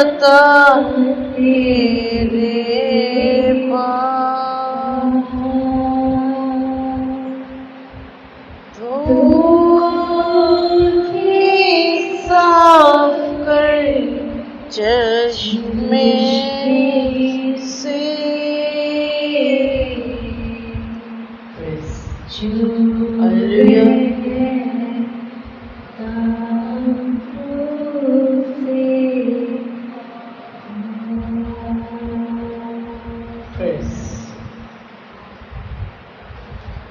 अता तेरे पास साफ कर चश्मे से हालेलुया।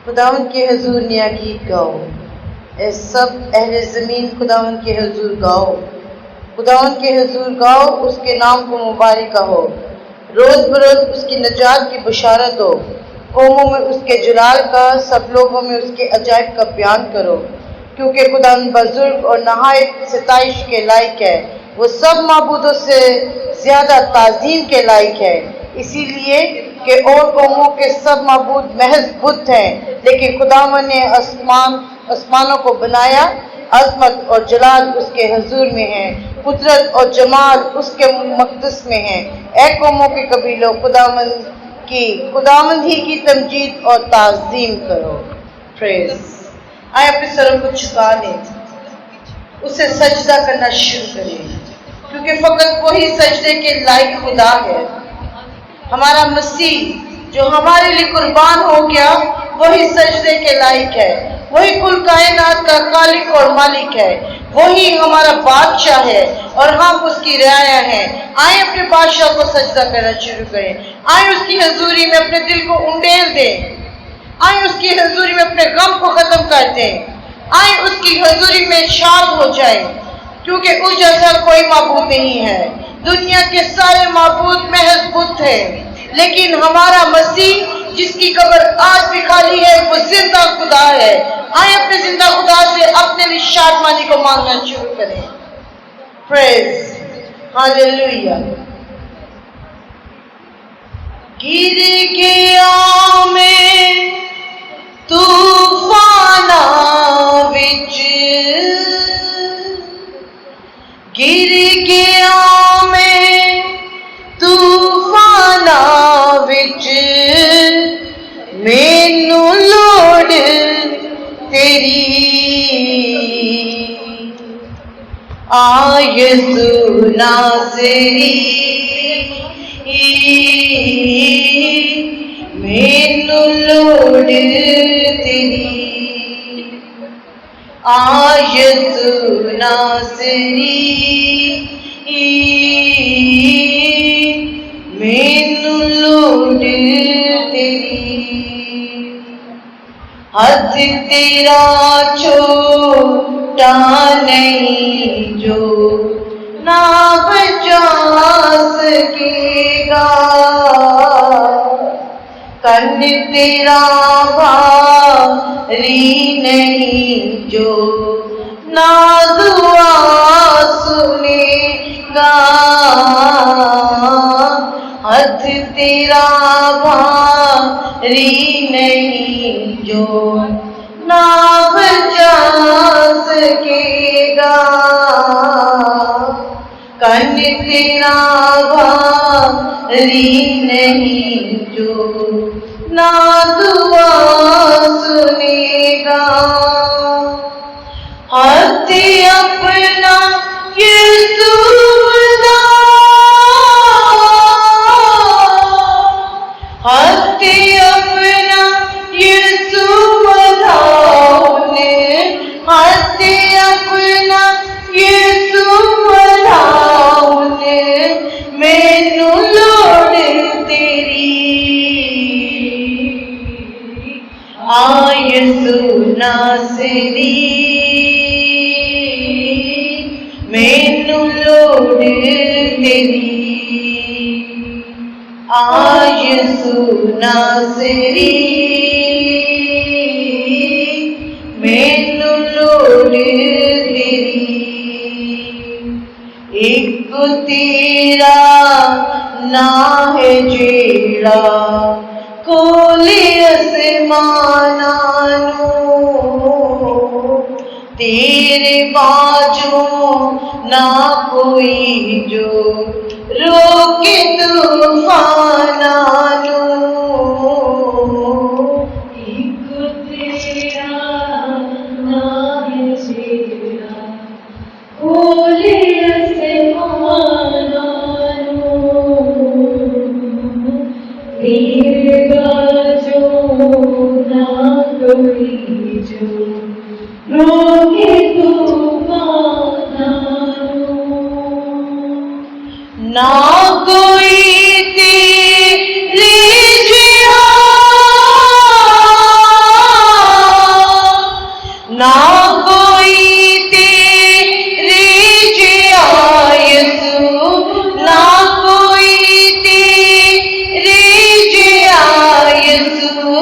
खुदावन के हुजूर नया गीत गाओ, ए सब अहले ज़मीन खुदावन के हुजूर गाओ, खुदावन के हुजूर गाओ, उसके नाम को मुबारक कहो। रोज़ बरोज़ उसकी नजात की बशारत हो, कौमों में उसके जलाल का, सब लोगों में उसके अजायब का बयान करो। क्योंकि खुदावन बुजुर्ग और नहायत सिताइश के लायक है, वो सब माबूदों से ज़्यादा ताज़ीम के लायक है, इसीलिए कि और कौमों के सब माबूद महज बुत हैं, लेकिन खुदावन ने आसमानों को बनाया। अज़मत और जलाल उसके हुजूर में है, कुदरत और जमाल उसके मक़दस में है। ए कौमों के कबीलों, खुदावंद ही की तमजीद और ताज़ीम करो। प्रेज़। आए अपने सरों को झुका लें, उसे सजदा करना शुरू करें, क्योंकि फ़कत वही सजदे के लायक खुदा है। हमारा मसीह जो हमारे लिए कुर्बान हो गया, वही सजदे के लायक है, वही कुल कायनात का खालिक और मालिक है, वही हमारा बादशाह है और हम उसकी रियाया हैं। आए अपने बादशाह को सजदा करना शुरू करें, आए उसकी हजूरी में अपने दिल को उंडेल दें, आए उसकी हजूरी में अपने गम को खत्म कर दें, आए उसकी हजूरी में शाद हो जाए, क्योंकि उस जैसा कोई माबूद नहीं है। दुनिया के सारे माबूद महज बुत है, लेकिन हमारा मसीह जिसकी कब्र आज भी खाली है, वो जिंदा खुदा है। आए अपने जिंदा खुदा से अपने लिए शादमानी को मांगना शुरू करें। Praise, hallelujah. गिर गया मैं तूफाना विच, गिर गया मैं तूफाना विच, मैनू लोड़ तेरी आ यसू नासरी, मैनू लोड़ तेरी आ यसू नासरी, मैनू लोड़ तेरी। हथ तेरा छोटा नहीं जो ना बचा सकेगा, कन तेरा भारी नहीं जो ना दुआ सुनेगा, हथ तेरा भारी नहीं जो ना बचा सकेगा, कन तेरा भारी नहीं जो ना दुआ सुनेगा। हाथ अपना यीशु बना, हाथ अपना यीशु बनाने, हाथ अपना यीशु बनाने, मैनू लोड़ तेरी आ यसू नासरी, मैनू लोड़ तेरी आ यसू नासरी, मैनू लोड़ तेरी। एक तेरा ना है जेड़ा कोले आसमाना नू, तेरे बाजू ना कोई जो रोके तूफाना ना कोई तेरी जिया, ना कोई तेरी जिया यसू, ना कोई तेरी जिया यसू,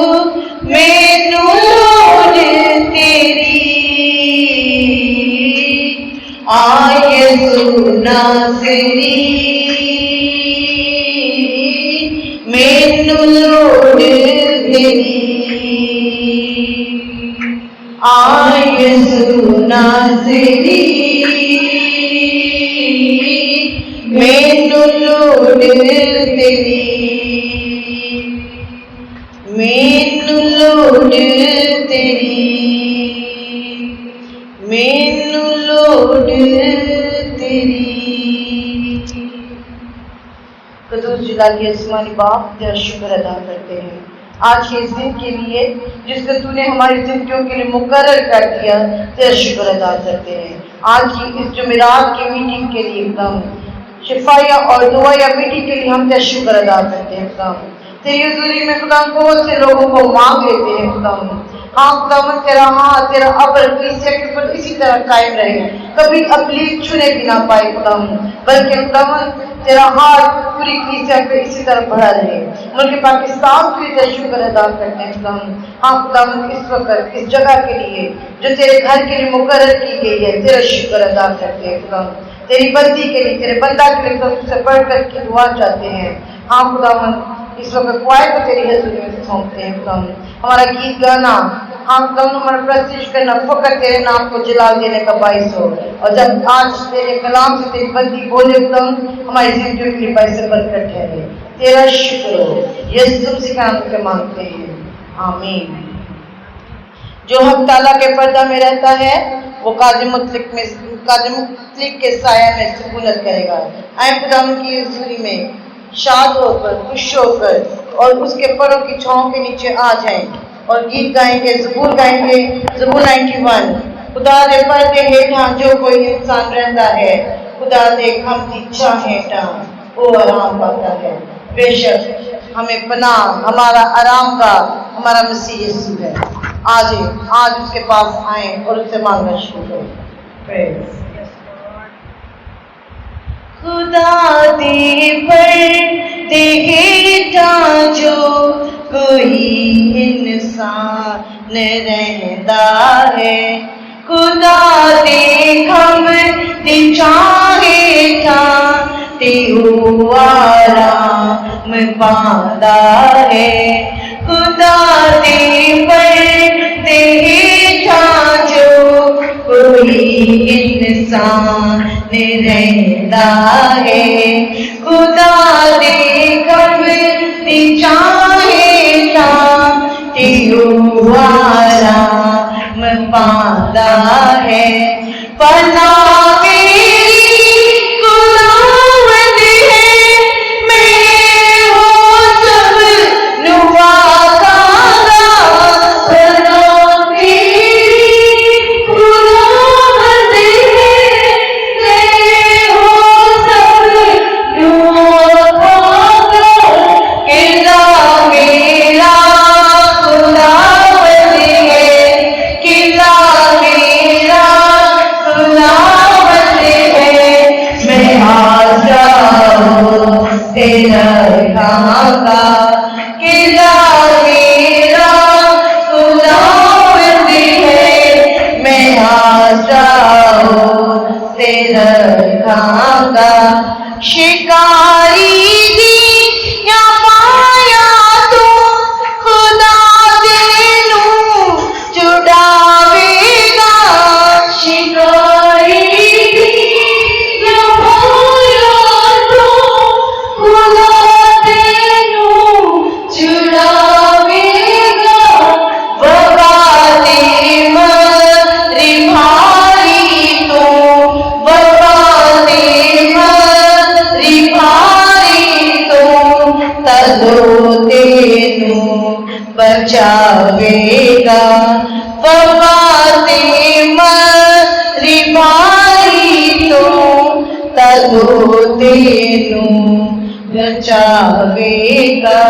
मैनू लोड़ तेरी आ यसू नासरी, मैनू लोड़ तेरी आ यसू नासरी, मैनू लोड़ तेरी, मैनू लोड़ तेरी, मैनू लोड़ तेरी। कदूस जिलाली आसमानी बाप तेरा शुक्र अदा करते हैं आज के इस दिन के लिए जिसको तूने हमारी जिंदगियों के लिए मुकर्रर कर दिया, तेरा शुक्र अदा करते हैं। आज की इस जुमेरात की मीटिंग के लिए एकदम शिफाया और दुआया मीटिंग के लिए हम तेरा शुक्र अदा करते हैं। एकदम तेरी हजूरी में खुदा बहुत से लोगों को मांग लेते हैं खुदा। हाँ खुदा तेरा हाथ तेरा अबर कलीसिया के ऊपर इसी तरह कायम रहे, कभी अकलीत छूने भी ना पाए खुदा, बल्कि खुदा तेरा हाथ पूरी कलीसिया पे इसी तरह बढ़ा रहे। मुल्क पाकिस्तान के लिए शुक्र अदा करते हैं खुदा। हाँ खुदा इस वक्त इस जगह के लिए जो तेरे घर के लिए मुकर्रर की गई है, तेरा शुक्र अदा करते हैं खुदा। तेरी बंदी के लिए तेरे बंदा के लिए तो तुझसे बढ़ कर की दुआ चाहते हैं। हाँ खुदा इस वक्त क्वाय को तेरी हजूरी में सौंपते हैं खुदा। हमारा गीत गाना हाँ खुदा हमारा प्रस्तिश करना फकर तेरे नाम को जलाल देने का बाइस हो, और जब आज तेरे कलाम से तेरी बंदी बोले खुदा हमारी जिंदगी के लिए बाइस बरकत ठहरे। तेरा शुक्र हो, यीशु तुमसे नाम के मांगते हैं, आमीन। जो हक ताला के पर्दा में रहता है वो काज़ी मुतलिक के साया में सुकूनत करेगा। आए खुदा की हजूरी में शाद होकर खुश होकर और उसके परों की छांव के नीचे आ जाएं और गीत गाएंगे, ज़बूर गाएंगे, ज़बूर 91। खुदा दे पर्दे हेठा जो कोई इंसान रहता है, खुदा दे खम की छां हेठा वो आराम पाता है। बेशक हमें पनाह हमारा आराम का हमारा मसीह यीशु है। आज उसके पास आए और उससे मांगना शुरू करें। खुदा दे पर्दे हेठा जो कोई इंसान रहता है, खुदा दे खम दी छां हेठा ते ओ आराम पांदा है। खुदा दे पर्दे हेठा जो कोई इंसान रहता है, खुदा दे खम दी छां हेठा ते ओ आराम पांदा है। पनाह मेरी खुदावंद है, मैं हो सब नुआ खागा। पनाह मेरी खुदावंद है, मैं हो सब नुआ खागा। किला मेरा खुदावंद है, किला मेरा खुदावंद है, मैं आज़ाद तेरा खागा। किला मेरा खुदावंद है, मैं आज़ाद तेरा खागा। शिकारी दी या माया तू खुदा तेनू छुड़ावेगा। शिकारी दी वफाते मरी भाई तो तदो तेनू बचावेगा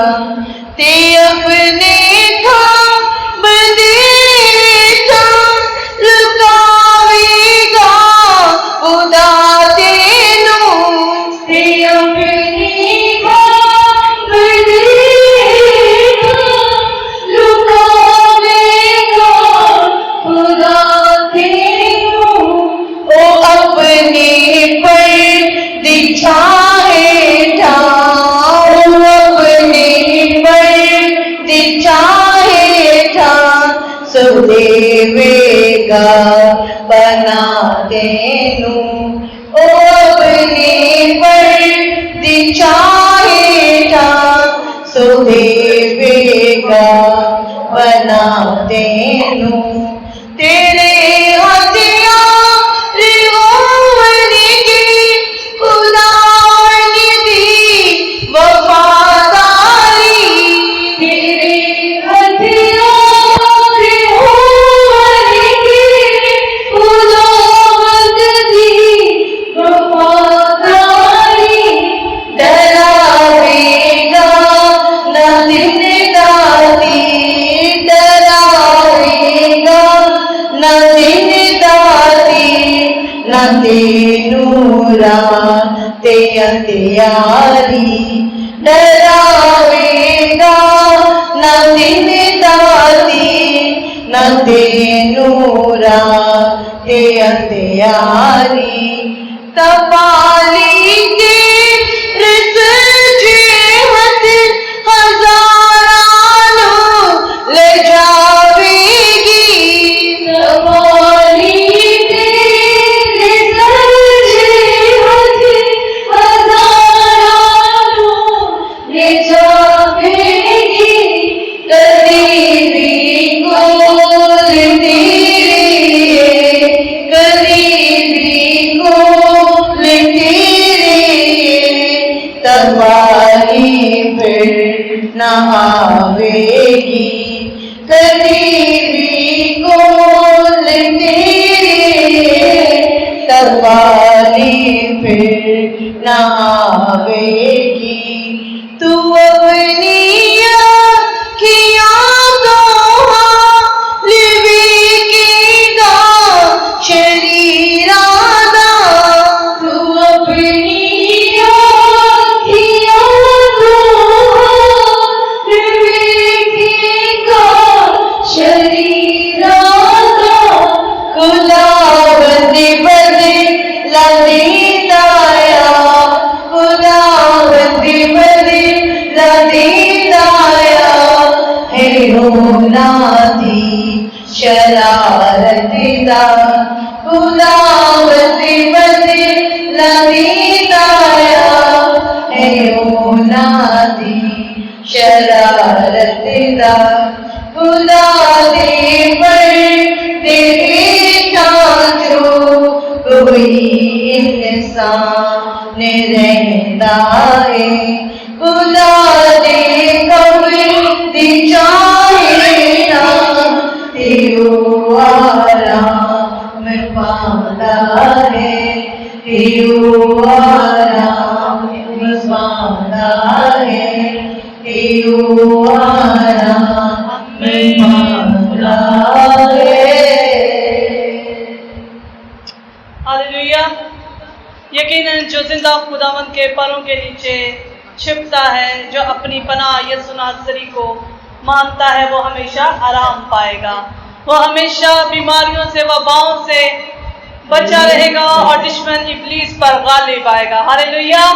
ते अपने खाब देता लुकावेगा खुदा तेनू ते अपने खाब देता लुकावेगा खुदा तेनू ओ अपने पर दिछाए सो देवेगा बना देनू ओ अपने पर दिछाएगा सो देवेगा बना देनू तेरे हथियार होवनगे खुदा ने दी वफादारी तेरे तेनूरा ते अंधियारी डरावेगा न दिन दाती न तेनूरा ते अंधियारी कपाली के रस जेहत हजारानो ले जावेगी कपाली न आवेगी करीबी कोल तेरे तरवारी फिर न आवेगी तू अपनी आँखियों को लिवेगा शरीरादा तू अपनी शरारत दा खुदावंदी बदला दीदाया है ओनादी शरारत दा खुदा दे पर देखा जो कोई इंसान रहता है खुदा दे कब्र दी चाहेगा तेरो आराम पांदा है तेरो आराम पांदा है तेरो आराम पांदा है। हालेलुया। यकीनन जो जिंदा खुदावंद के पैरों के नीचे छिपता है, जो अपनी पनाह यीशु नासरी को मानता है, वो हमेशा आराम पाएगा। वो हमेशा बीमारियों से वबाओं से बचा रहेगा और दुश्मन इब्लीस पर गालिब आएगा। हालेलुया।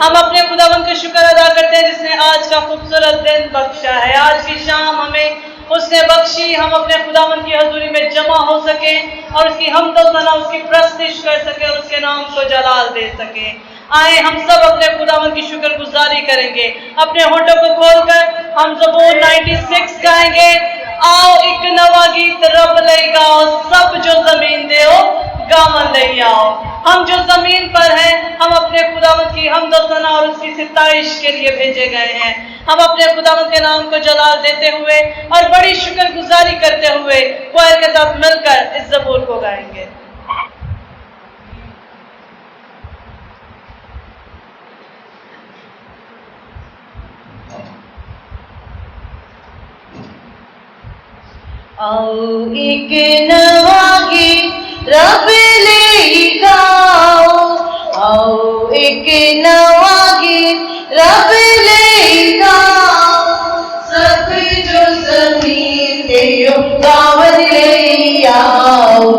हम अपने खुदावंद का शुक्र अदा करते हैं जिसने आज का खूबसूरत दिन बख्शा है। आज की शाम हमें उसने बख्शी, हम अपने खुदावंद की हजूरी में जमा हो सके और उसकी हमद सना, उसकी प्रस्तिश कर सके और उसके नाम को जलाल दे सके। आए हम सब अपने खुदावंद की शुक्रगुजारी करेंगे। अपने होठों को खोलकर हम ज़बूर 96 गाएंगे। आओ एक नवा गीत रब ले गाओ, सब जो जमीन दे गावन ले आओ। हम जो जमीन पर हैं, हम अपने खुदावंद की हमद सना और उसकी सिताइश के लिए भेजे गए हैं। हम अपने खुदावंद के नाम को जलाल देते हुए और बड़ी शुक्रगुजारी करते हुए क्वायर के साथ मिलकर इस ज़बूर को गाएंगे। आओ एक नवा गीत रब ले गाओ, आओ एक नवा गीत रब ले गाओ, सब जो ज़मीन ते गावन ले आओ,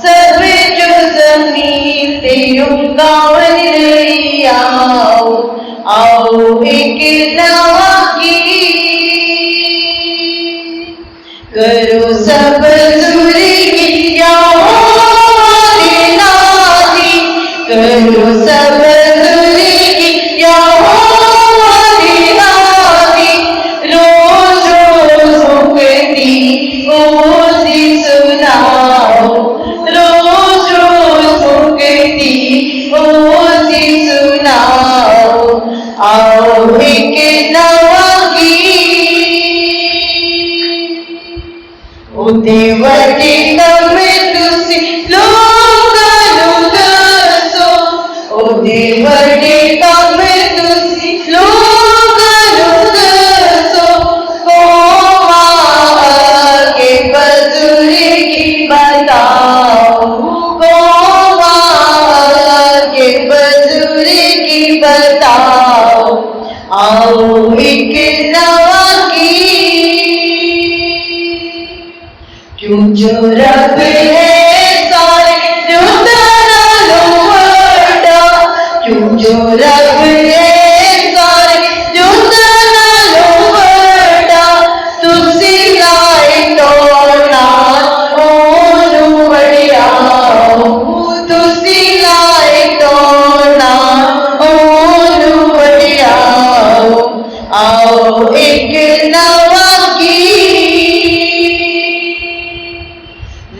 सब जो ज़मीन ते गावन ले आओ, आओ एक नवा गीत करो सब जुरी यहोवा ने नादी, करो सब जुरी यहोवा ने नादी, रोज रोज मुक्ति ओसी सुनाओ, रोज रोज मुक्ति ओसी सुनाओ, आओ एक नवा देवटी तमे तुसी लोगनु दसो, ओ देवटी तमे तुसी लोगनु दसो, कोमा आगे बजुरी की बताओ, कोमा आगे बजुरी की बताओ, आओ एक नवा क्यों जो रब है सारे रुदना लो वर्डा, क्यों जो रब है सारे रुदना लो वर्डा, तुसी लाए तोड़ना ओनू वड़ियाओ, तुसी लाए तोड़ना ओनू वड़ियाओ, आओ एक नवा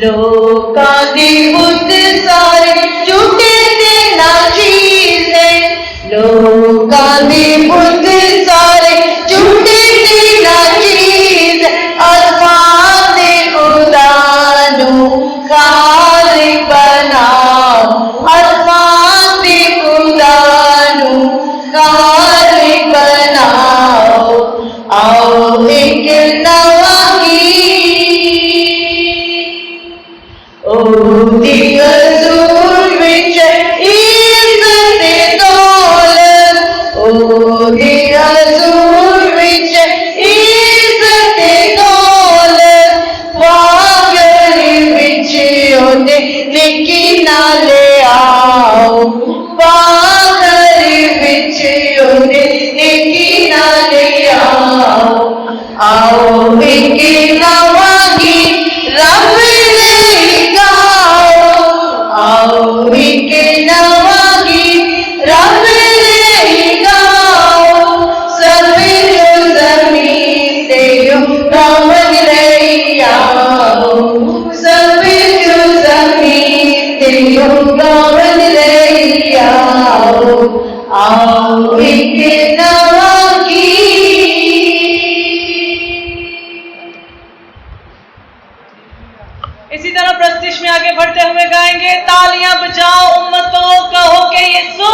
लोकां दे बुत सारे झूठे ते नाचीज़ है, लोकां दे बुत सारे झूठे ते नाचीज़, आसमान दे खुदा नू खालिक बनाओ, आसमान दे खुदा नू खालिक बनाओ, आओ एक नवा दी हजूर विच इज्जत दौलत, ओ दी हजूर विच इज्जत दौलत, पागल विच ओदे नेकी ना ले आओ, पागल विच ओदे नेकी ना ले आओ, आओ एक नवा गीत रब आओ एक नवा गीत रब ले गाओ, सब जो ज़मीन ते गावन ले आओ, सब जो ज़मीन ते गावन ले आओ, आओ एक नवा इसी तरह प्रस्तिश में आगे बढ़ते हुए गाएंगे। तालियां बजाओ उम्मतों, कहो कि यीशु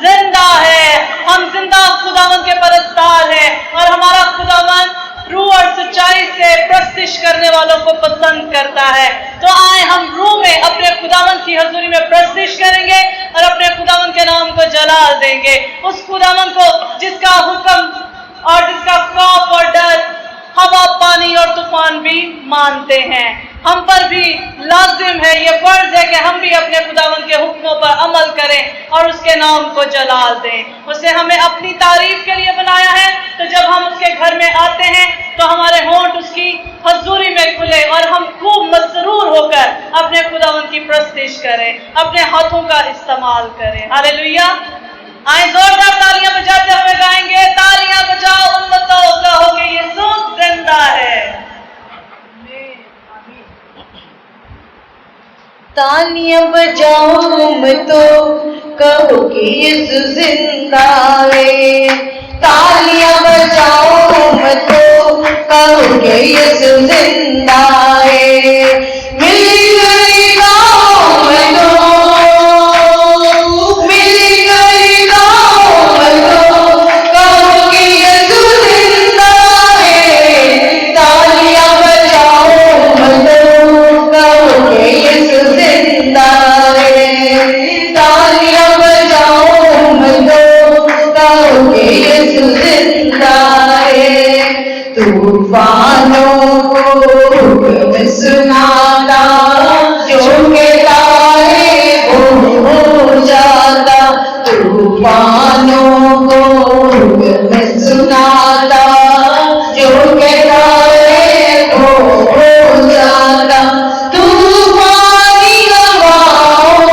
जिंदा है। हम जिंदा खुदावन के परस्तार हैं और हमारा खुदावन रूह और सच्चाई से प्रस्तिश करने वालों को पसंद करता है। तो आए हम रूह में अपने खुदावन की हजूरी में प्रस्तिश करेंगे और अपने खुदावन के नाम को जलाल देंगे, उस खुदावन को जिसका हुक्म और जिसका खौफ और डर हवा, पानी और तूफान भी मानते हैं। हम पर भी लाजिम है, ये फर्ज है कि हम भी अपने खुदावन के हुक्मों पर अमल करें और उसके नाम को जलाल दें। उसने हमें अपनी तारीफ के लिए बनाया है, तो जब हम उसके घर में आते हैं तो हमारे होंठ उसकी हजूरी में खुले और हम खूब मसरूर होकर अपने खुदावन की प्रस्तिश करें, अपने हाथों का इस्तेमाल करें। हालेलुया। आए जोरदार तालियां बजाते हुए गाएंगे। तालियां बजाओ उम्मतों, कहो कि यीशु जिंदा है। तालियां बजाओ उम्मतों, कहो कि यीशु जिंदा है। तालियां बजाओ तुम तो कहोगे यीशु जिंदा है। मिल गई गाँव में तो, मिल गई गाँव में तो कहोगे यीशु जिंदा है। तालियां बजाओ तुम तो कहोगे यीशु जिंदा है। तालियां बजाओ तुम तो कहोगे यीशु जिंदा है। तूफानों को हुक्म सुनाता, जो कहता है वो हो जाता। तूफानों को हुक्म सुनाता, जो कहता है वो हो जाता। तूफानी हवाओं,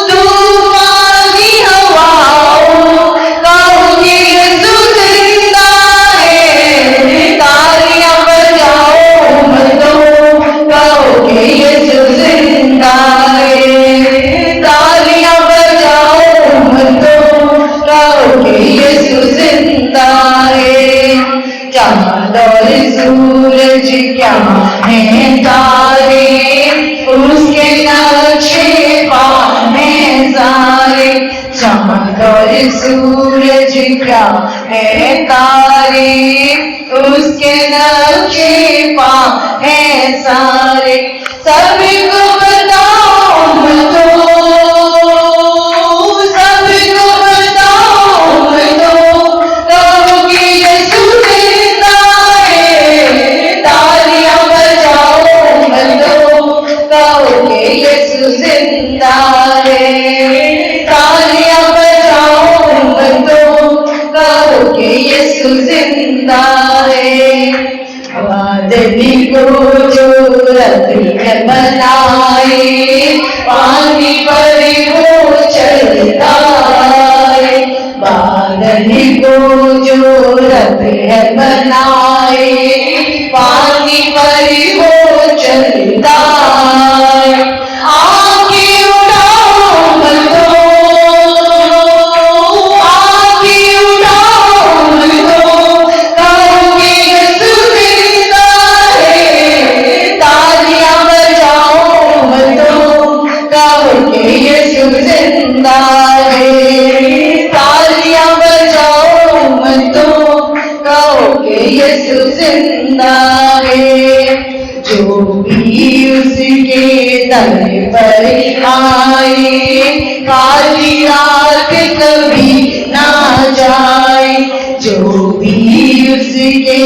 तूफानी हवाओं कहोगे यीशु जिंदा है। तालियां बजाओ तुम तो कहोगे यीशु जिंदा है। तालियां बजाओ तुम तो कहोगे यीशु जिंदा है। चांद और सूरज क्या है तारे, उसके नक्शे पाने सारे। चांद और सूरज क्या है तारे, उसके नक्शे पाने सारे। सबको बताओ मैं तो, सबको बताओ मैं तो कहोगे यीशु जिंदा है। तालियां बजाओ मैं तो कहोगे यीशु जिंदा है। तालियां बजाओ मैं तो कहोगे यीशु जिंदा है। बादली को जो रथ में बनाए, पानी पर वो चलता है। बादली को जो रथ है बनाए, पानी पर वो चलता है। आंखें उठाओ मैं तो, आंखें उठाओ मैं तो कहोगे यीशु जिंदा है। तालियां बजाओ मैं तो कहोगे यीशु जिंदा है। तालियां बजाओ मैं तो कहोगे यीशु जिंदा है। जो भी उसके दर पर आए, काली रात कभी ना जाए। जो भी उसके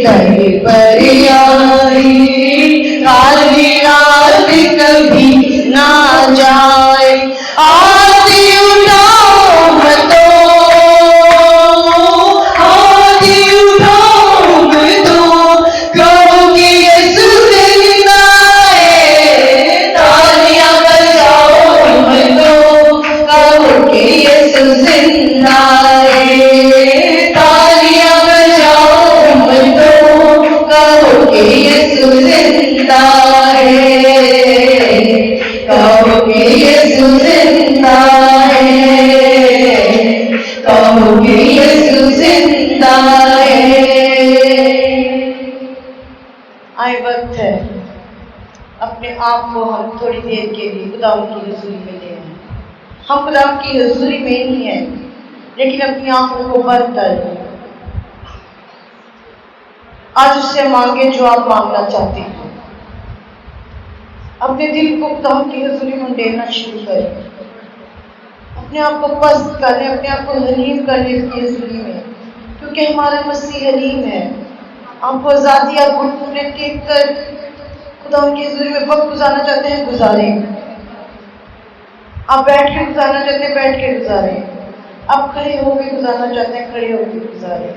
दर पर आए, काली रात कभी ना जाए। आरती उठाओ मैं तो, आरती उठाओ मैं तो कहोगे यीशु जिंदा है। तालियां बजाओ मैं तो कहोगे यीशु जिंदा है। तालियां बजाओ मैं तो कहोगे यीशु जिंदा है। कहोगे यीशु जिंदा है। कहोगे यीशु जिंदा है। आए वक्त है अपने आप को हम थोड़ी देर के लिए खुदावंद की हजूरी में ले आए। हम खुदावंद की हजूरी में ही हैं, लेकिन अपनी आंखों को बंद कर दें। आज उससे मांगे जो आप मांगना चाहते हैं। अपने दिल को खुदावंद की हजूरी में देना शुरू करें। अपने आप को पस्त करें, अपने आप को हलीम करें इसकी हजूरी में, क्योंकि हमारा मसीह हलीम है। आपको आजादी, आप घुटने टेक कर खुदावंद की हजूरी में वक्त गुजारना चाहते हैं, गुजारें। आप बैठ के गुजारना चाहते हैं, बैठ के गुजारें। आप खड़े होकर गुजारना चाहते हैं, खड़े होकर गुजारें।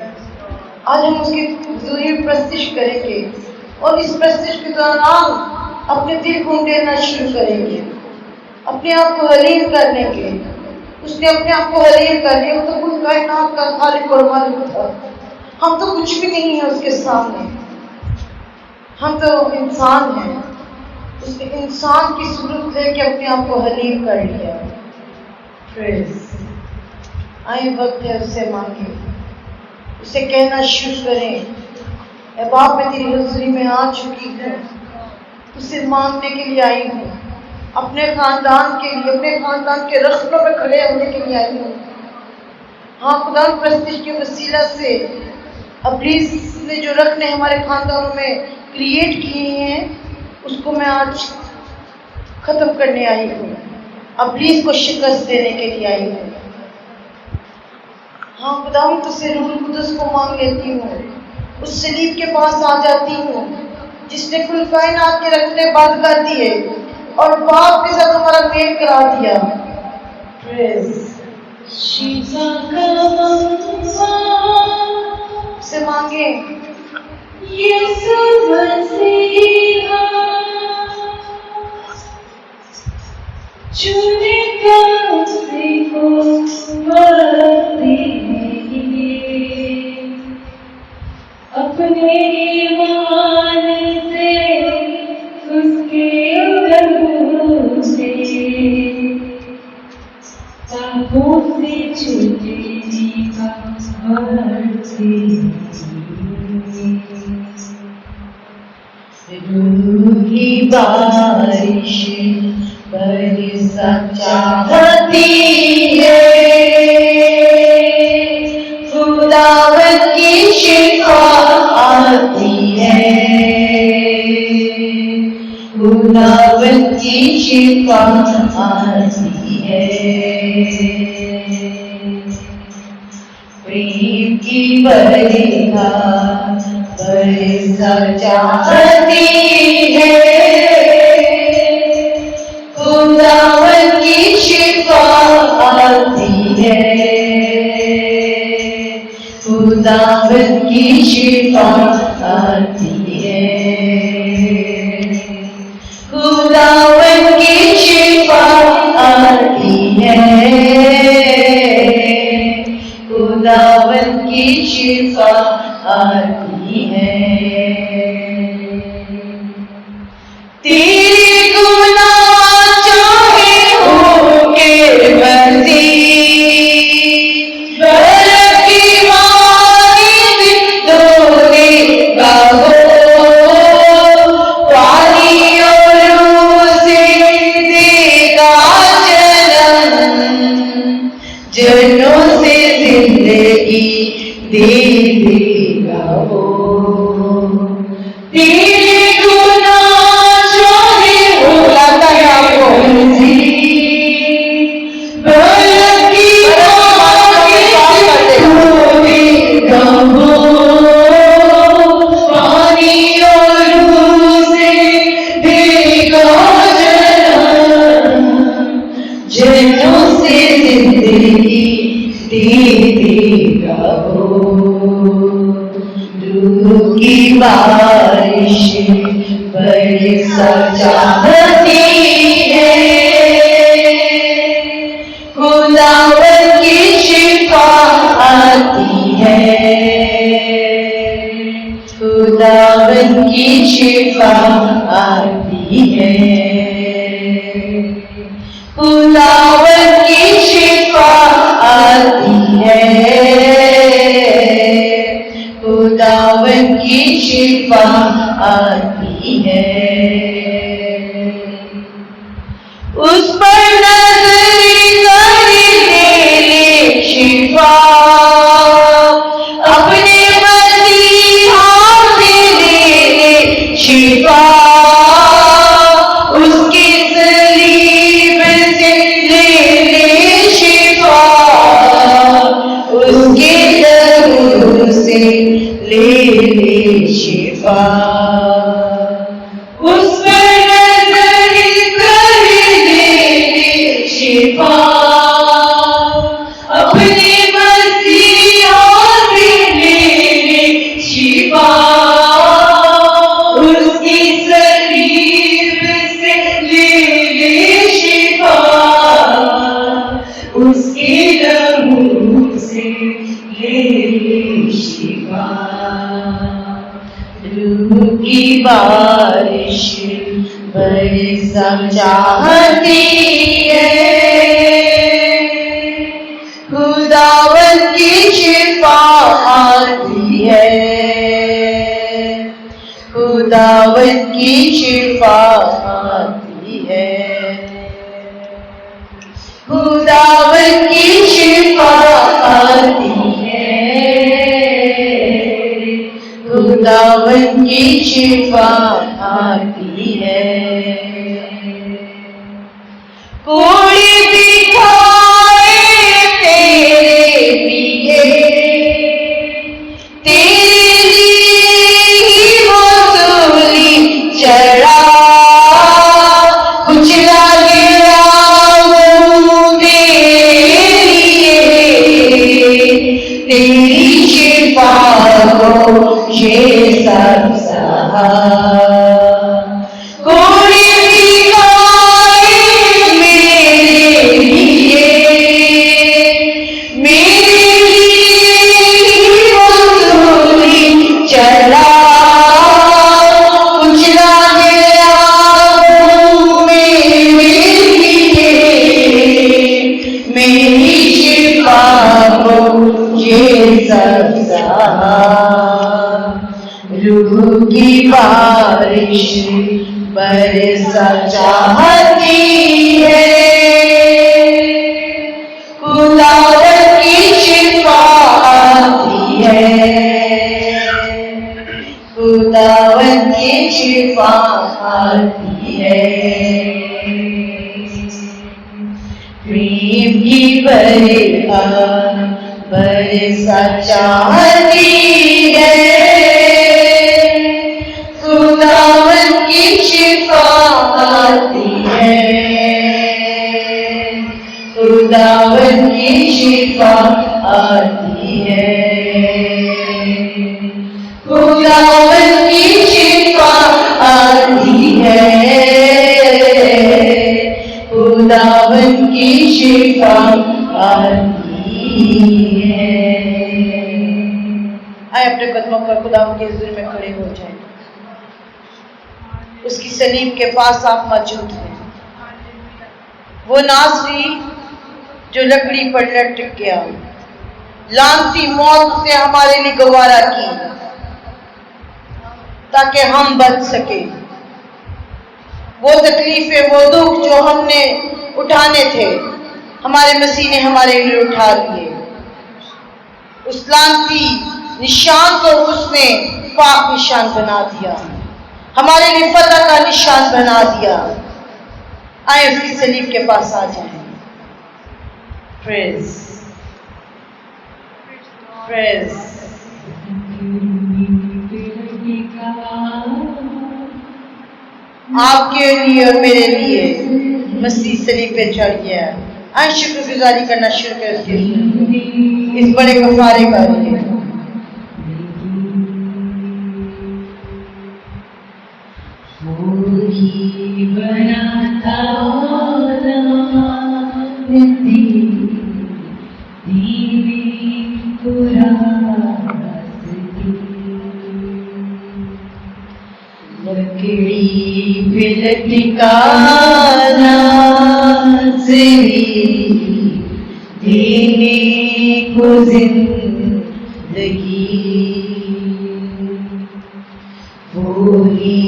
आज हम उसकी हजूरी में प्रस्तिश करेंगे और इस प्रस्तिश के दौरान अपने दिल को उंडेलना शुरू करेंगे, अपने आप को हलीम करने के। उसने अपने आप को हलीम कर लिया। वो तो कुल कायनात का खालिक और मालिक था। हम तो कुछ भी नहीं है उसके सामने। हम तो इंसान हैं। उसने इंसान की सूरत लेके अपने आप को हलीम कर लिया। प्रेज़। आए वक्त है उससे मांगे, उसे कहना शुरू करें, ऐ बाप मैं तेरी हुजूरी में आ चुकी हूँ, तुझसे मांगने के लिए आई हूँ, अपने खानदान के लिए, अपने खानदान के रख्तों में खड़े होने के लिए आई हूँ। हाँ खुदा प्रस्तिश के वसीला से इब्लीस ने जो रखने हमारे खानदानों में क्रिएट किए हैं उसको मैं आज खत्म करने आई हूँ, इब्लीस को शिकस्त देने के लिए आई हूँ। हाँ खुदा तुझसे रूह कुदस को मांग लेती हूँ, उस सलीब के पास आ जाती हूँ जिसने कुल कायनात के रखने बंद कर दिए और बाप के साथ हमारा मेल करा दिया। से मांगे यीशु मसीहा चुने का उसी को अपने ईमान से उसके लहू से पापों से छूटने का मर्जी। रूह की बारिश बरसा चाहती है, खुदावंद की शिफा आती है, खुदावंद की शिफा आती है। प्रेम की बरखा बरसा चाहती है, खुदावंद की शिफा आती है, खुदावंद की शिफा आती है, खुदावंद की शिफा आती है, खुदावंद की शिफा आती है। तेरे गुनाह चाहे होंगे बंदी, बर्फ की मानिंद धोएगा वो, पानी और रूह से देगा जन्म, जनों से जिंदगी दे देगा वो। तेरे गुनाह चाहे हो लाता है आपको बर्फ की पानी और रूह से देगा जन्म, जनों से जिंदगी दे देगा वो। रूह की बारिश बरसा चाहती है, खुदावंद की शिफा आती है, खुदावंद की शिफा आती है, खुदावंद की शिफा आती है, खुदावंद की शिफा आती है। उस पर नजर कर ले शिफा, अपने मसीहा से ले शिफा, उसके सलीब से ले शिफा, उसके लहू से ले शिफा। उस पर नजर कर ले शिफा, अपने मसीहा से ले शिफा, उसकी सलीब से ले शिफा, उसके लहू से ले शिफा। रूह की बारिश बरसा चाहती है, खुदा की शिफा आती है, खुदावन की शिफा आती है, खुदावन की शिफा आती है। कोई भी खाए तेरे लिए, तेरे लिए ही वो सूली चढ़ा, कुचला गया वो मेरे लिए, तेरी शिफा को ये सब सहा। कोई भी खाए मेरे लिए, मेरे लिए वो सूली चढ़ा, कुचला गया वो मेरे लिए, मेरी शिफा को ये सब सहा। रूह की बारिश बरसा चाहती है, खुदावन की शिफा आती है, खुदावन की शिफा आती है। प्रेम की बरसा चाहती है, खुदावन की शिफा आती है, खुदावन की शिफा आती है, खुदावन की शिफा आती है, खुदावन की शिफा आती है। आए अपने कदमों पर खुदावन के हुजूर में खड़े हो जाएं। उसकी सलीब के पास आप मौजूद हैं। वो नासरी जो लकड़ी पर लटक गया, लानती मौत से हमारे लिए गवारा की ताकि हम बच सके। वो तकलीफें, वो दुख जो हमने उठाने थे, हमारे मसीह ने हमारे लिए उठा लिए। उस लानती निशान को उसने पाक निशान बना दिया, हमारे लिए फतह का निशान बना दिया। आए उसकी सलीब के पास आ जाएं। Praise praise. आपके लिए और मेरे लिए मसीह सलीब पे चढ़ गया। आए शुक्रगुजारी करना शुरू कर इस बड़े कफारे का लिए। लकड़ी पे लटकाना देने को जिंदगी, भोली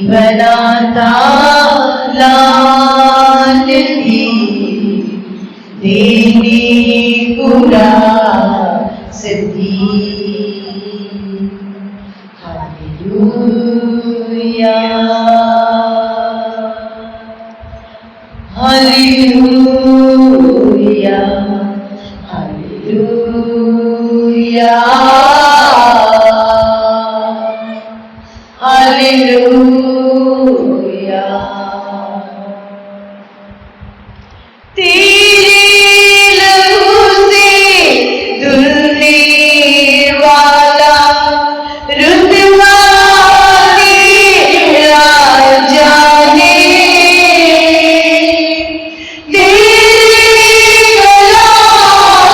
बनाता लाल देने पूरा सिद्धि। Hallelujah hallelujah hallelujah hallelujah. तेरे लहू से धुलने वाला रुतबा तेरा जाने, तेरे कलाम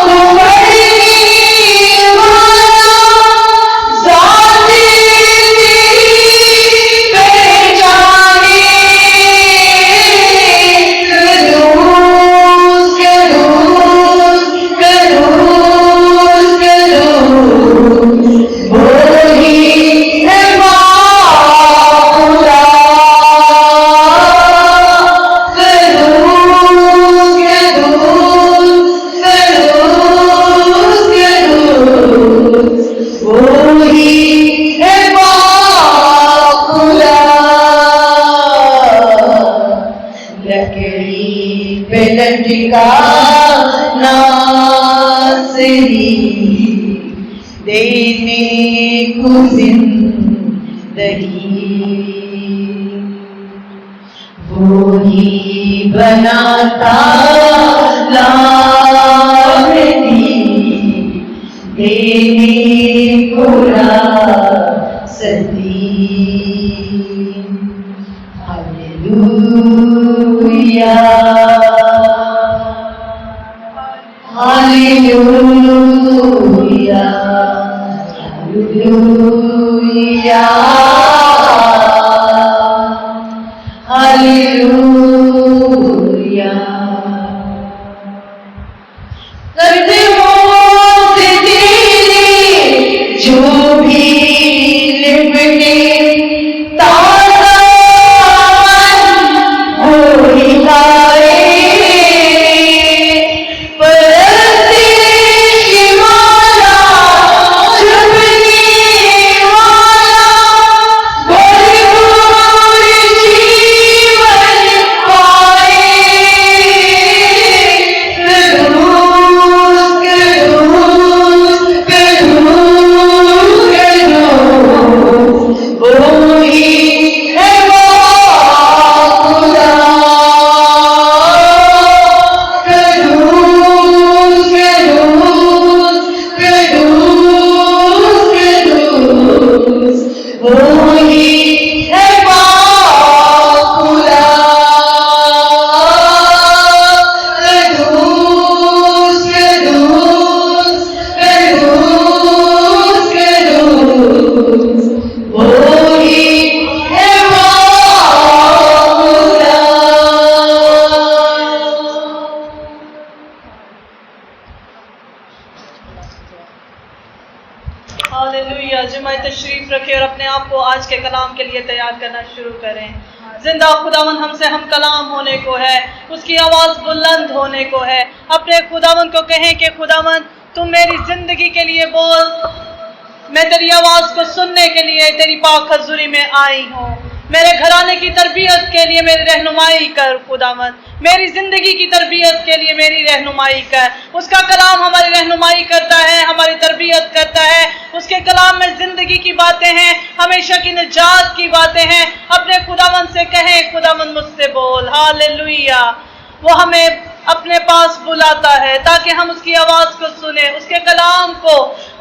को पढ़ने नासरी देने को जिंदगी वो ही बनाता लावनी देने को रासती हालेलुया हालेलुया हालेलुया हालेलुया कदमों से तेरे जो भी लिपटे ताजा हो ही गाए परस्ते शिवाला जपने वाला भरपूर जीवन पाए हालेलुया। जमाए तशरीफ रखें और अपने आप को आज के कलाम के लिए तैयार करना शुरू करें। जिंदा खुदावन हमसे हम कलाम होने को है, उसकी आवाज़ बुलंद होने को है। अपने खुदावन को कहें कि खुदावन तुम मेरी जिंदगी के लिए बोल, मैं तेरी आवाज़ को सुनने के लिए तेरी पाक हजूरी में आई हूँ। मेरे घराने की तरबियत के लिए मेरी रहनुमाई कर खुदावन, मेरी जिंदगी की तरबियत के लिए मेरी रहनुमाई कर। उसका कलाम हमारी रहनुमाई करता है, हमारी तरबियत करता है। उसके कलाम में जिंदगी की बातें हैं, हमेशा की निजात की बातें हैं। अपने खुदावन से कहें खुदावन मुझसे बोल। हालेलुया। वो हमें अपने पास बुलाता है ताकि हम उसकी आवाज़ को सुने, उसके कलाम को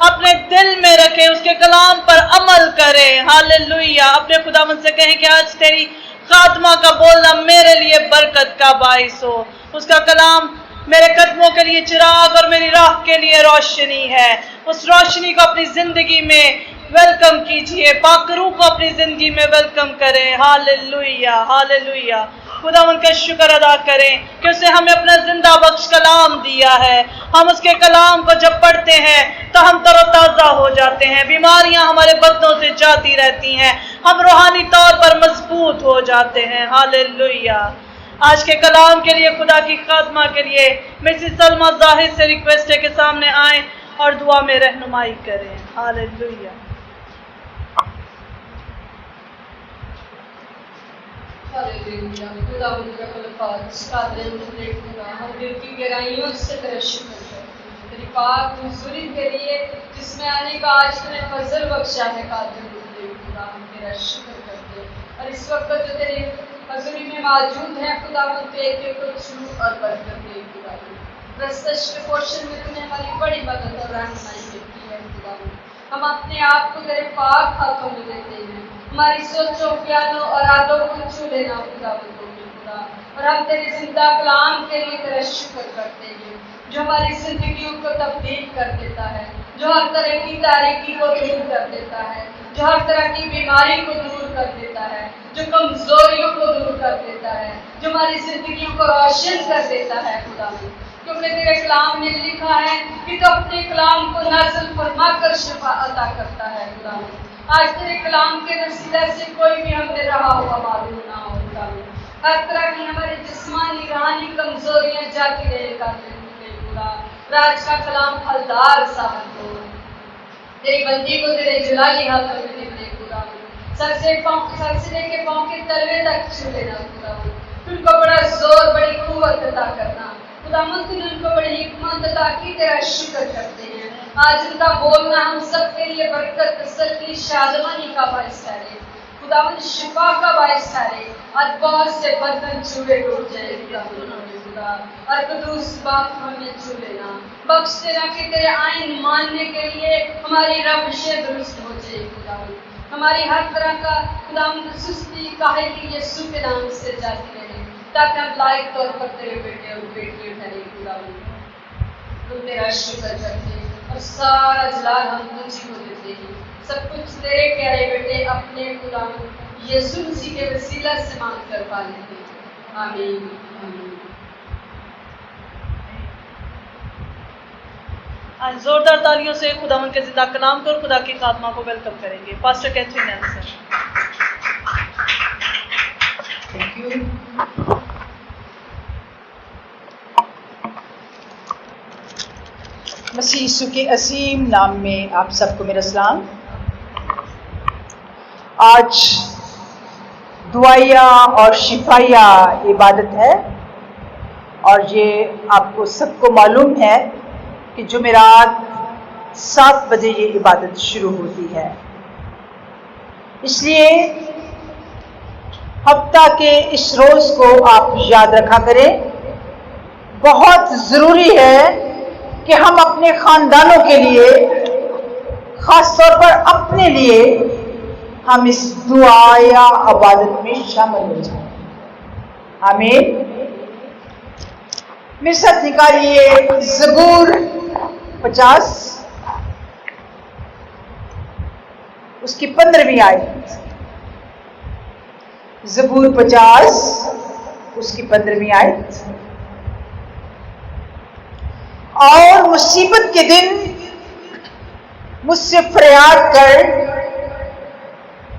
अपने दिल में रखें, उसके कलाम पर अमल करें। हालेलुया। अपने खुदावन से कहें कि आज तेरी खात्मा का बोलना मेरे लिए बरकत का बाइस हो। उसका कलाम मेरे कदमों के लिए चिराग और मेरी राह के लिए रोशनी है। उस रोशनी को अपनी जिंदगी में वेलकम कीजिए, पाक रूह को अपनी जिंदगी में वेलकम करें। Hallelujah, hallelujah. खुदावन का शुक्र अदा करें कि उसने हमें अपना जिंदा बख्श कलाम दिया है। हम उसके कलाम को जब पढ़ते हैं तो हम तरोताज़ा हो जाते हैं, बीमारियां हमारे बदनों से जाती रहती हैं, हम रूहानी तौर पर मजबूत हो जाते हैं। हालेलुया। आज के कलाम के लिए, खुदा की खात्मा के लिए मिसेस सलमा जाहिद से रिक्वेस्ट है कि सामने आए और दुआ में रहनुमाई करें। हालेलुया। हालेलुया। खुदावंद का अल्फाज कादिर मुझे खुदा, हम दिल की गहराइयों से तेरा शुक्र करते हैं तेरी पाक हुजूरी के लिए जिसमें आने का आज तूने फजल बख्शा है। कादिर मुझे खुदा, हम तेरा शुक्र करते हैं। और इस वक्त जो तेरी हजूरी में मौजूद है खुदावंद, तो एक को छू और बरकत दे खुदावंद। प्रस्तुत के पोर्शन में तूने हमारी बड़ी मदद और रहनुमाई की है खुदावंद। हम अपने आप को तेरे पाक हाथों में देते हैं, हमारी सोचों, ख्यालों और आदों को छू लेना खुदावंद खुदा। और हम तेरे जिंदा कलाम के लिए तेरा शुक्र करते हैं जो हमारी जिंदगियों को तब्दील कर देता है, जो हर तरह की तारीकी को दूर कर देता है, जो हर तरह की बीमारी को दूर कर देता है, जो कमजोरियों को दूर कर देता है, जो हमारी जिंदगियों को रोशन कर देता है खुदावंद। क्योंकि तेरे कलाम में लिखा है कि तो अपने कलाम को नाज़िल फरमा कर शिफा अता करता है खुदावंद। आज तेरे कलाम के वसीले से कोई भी हमने रहा हुआ मालूम ना हो खुदावंद। हर तरह की हमारी जिस्मानी रूहानी कमजोरियां जाती रहेगा खुदा। आज का कलाम फलदार साबित हो। तेरी बंदी को तेरे जलाली हाथों में दे खुदावंद। सर से लेके पांव के तलवे तक छू लेना खुदावंद। उनको बड़ा जोर, बड़ी कुव्वत अता करना खुदावंद तूने उनको बड़ी हिकमत अता की, तेरा शुक्र करते हैं। आज उनका बोलना हम सबके लिए बरकत, तसल्ली, शादमानी का बायस ठहरे। खुदावंद शिफा का बायस ठहरे। आज बहुत से बंधन चूड़े टूट जाए खुदा, और कुदूस बाप हमें छू लेना, बख्श देना कि तेरे आइन मानने के लिए हमारी रविशें दुरुस्त हो जाए खुदावंद। हमारी हर तरह का खुदावंद सुस्ती काहली यीशु के नाम से जाती रहे, ताकि हम लायक तौर पर तेरे बेटे और बेटियां ठहरे खुदावंद। तुम तेरा शुक्र करते हैं और सारा जलाल हम तुझी को देते हैं। सब कुछ तेरे प्यारे बेटे अपने खुदावंद यीशु मसीह के वसीला से मांग कर पा लेते हैं। आमीन आमीन। आज जोरदार तालियों से खुदावन के जिंदा कलाम को और खुदा की खात्मा को वेलकम करेंगे। Pastor Catherine Nelson. Thank you. मसीह यीशु के असीम नाम में आप सबको मेरा सलाम। आज दुआया और शिफाया इबादत है, और ये आपको सबको मालूम है कि जुमेरात 7 बजे ये इबादत शुरू होती है। इसलिए हफ्ता के इस रोज को आप याद रखा करें। बहुत ज़रूरी है कि हम अपने ख़ानदानों के लिए, ख़ास तौर पर अपने लिए, हम इस दुआ या इबादत में शामिल हो जाएं। आमीन। मेरे साथ निकालिए ज़बूर 50 उसकी 15वीं आयत। ज़बूर 50 उसकी 15वीं आयत। और मुसीबत के दिन मुझसे फरियाद कर,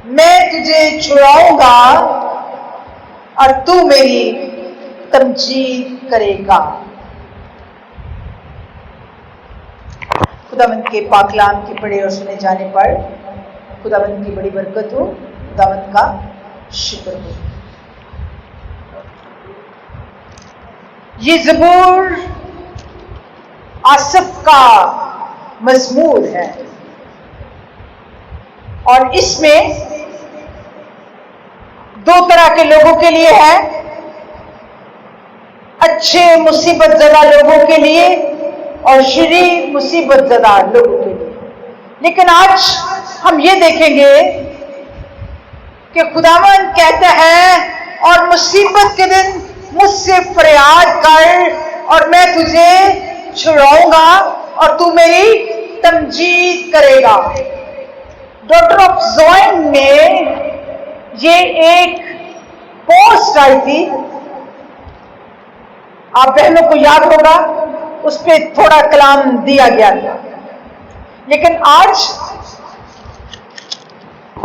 मैं तुझे छुड़ाऊंगा और तू मेरी तमजीद करेगा। खुदावंद के पाकलाम के पढ़े और सुने जाने पर खुदावंद की बड़ी बरकत हो, खुदावंद का शुक्र हो। ये ज़बूर आसफ का मज़मूर है, और इसमें 2 तरह के लोगों के लिए है। अच्छे मुसीबत ज़दा लोगों के लिए और शरीर मुसीबत ज़दा लोगों के लिए। लेकिन आज हम ये देखेंगे कि खुदावन कहता है, और मुसीबत के दिन मुझसे फरियाद कर और मैं तुझे छुड़ाऊंगा और तू मेरी तमजीद करेगा। डॉक्टर ऑफ ज़ोइन में ये एक पोस्ट आई थी, आप बहनों को याद होगा, उस पर थोड़ा कलाम दिया गया था। लेकिन आज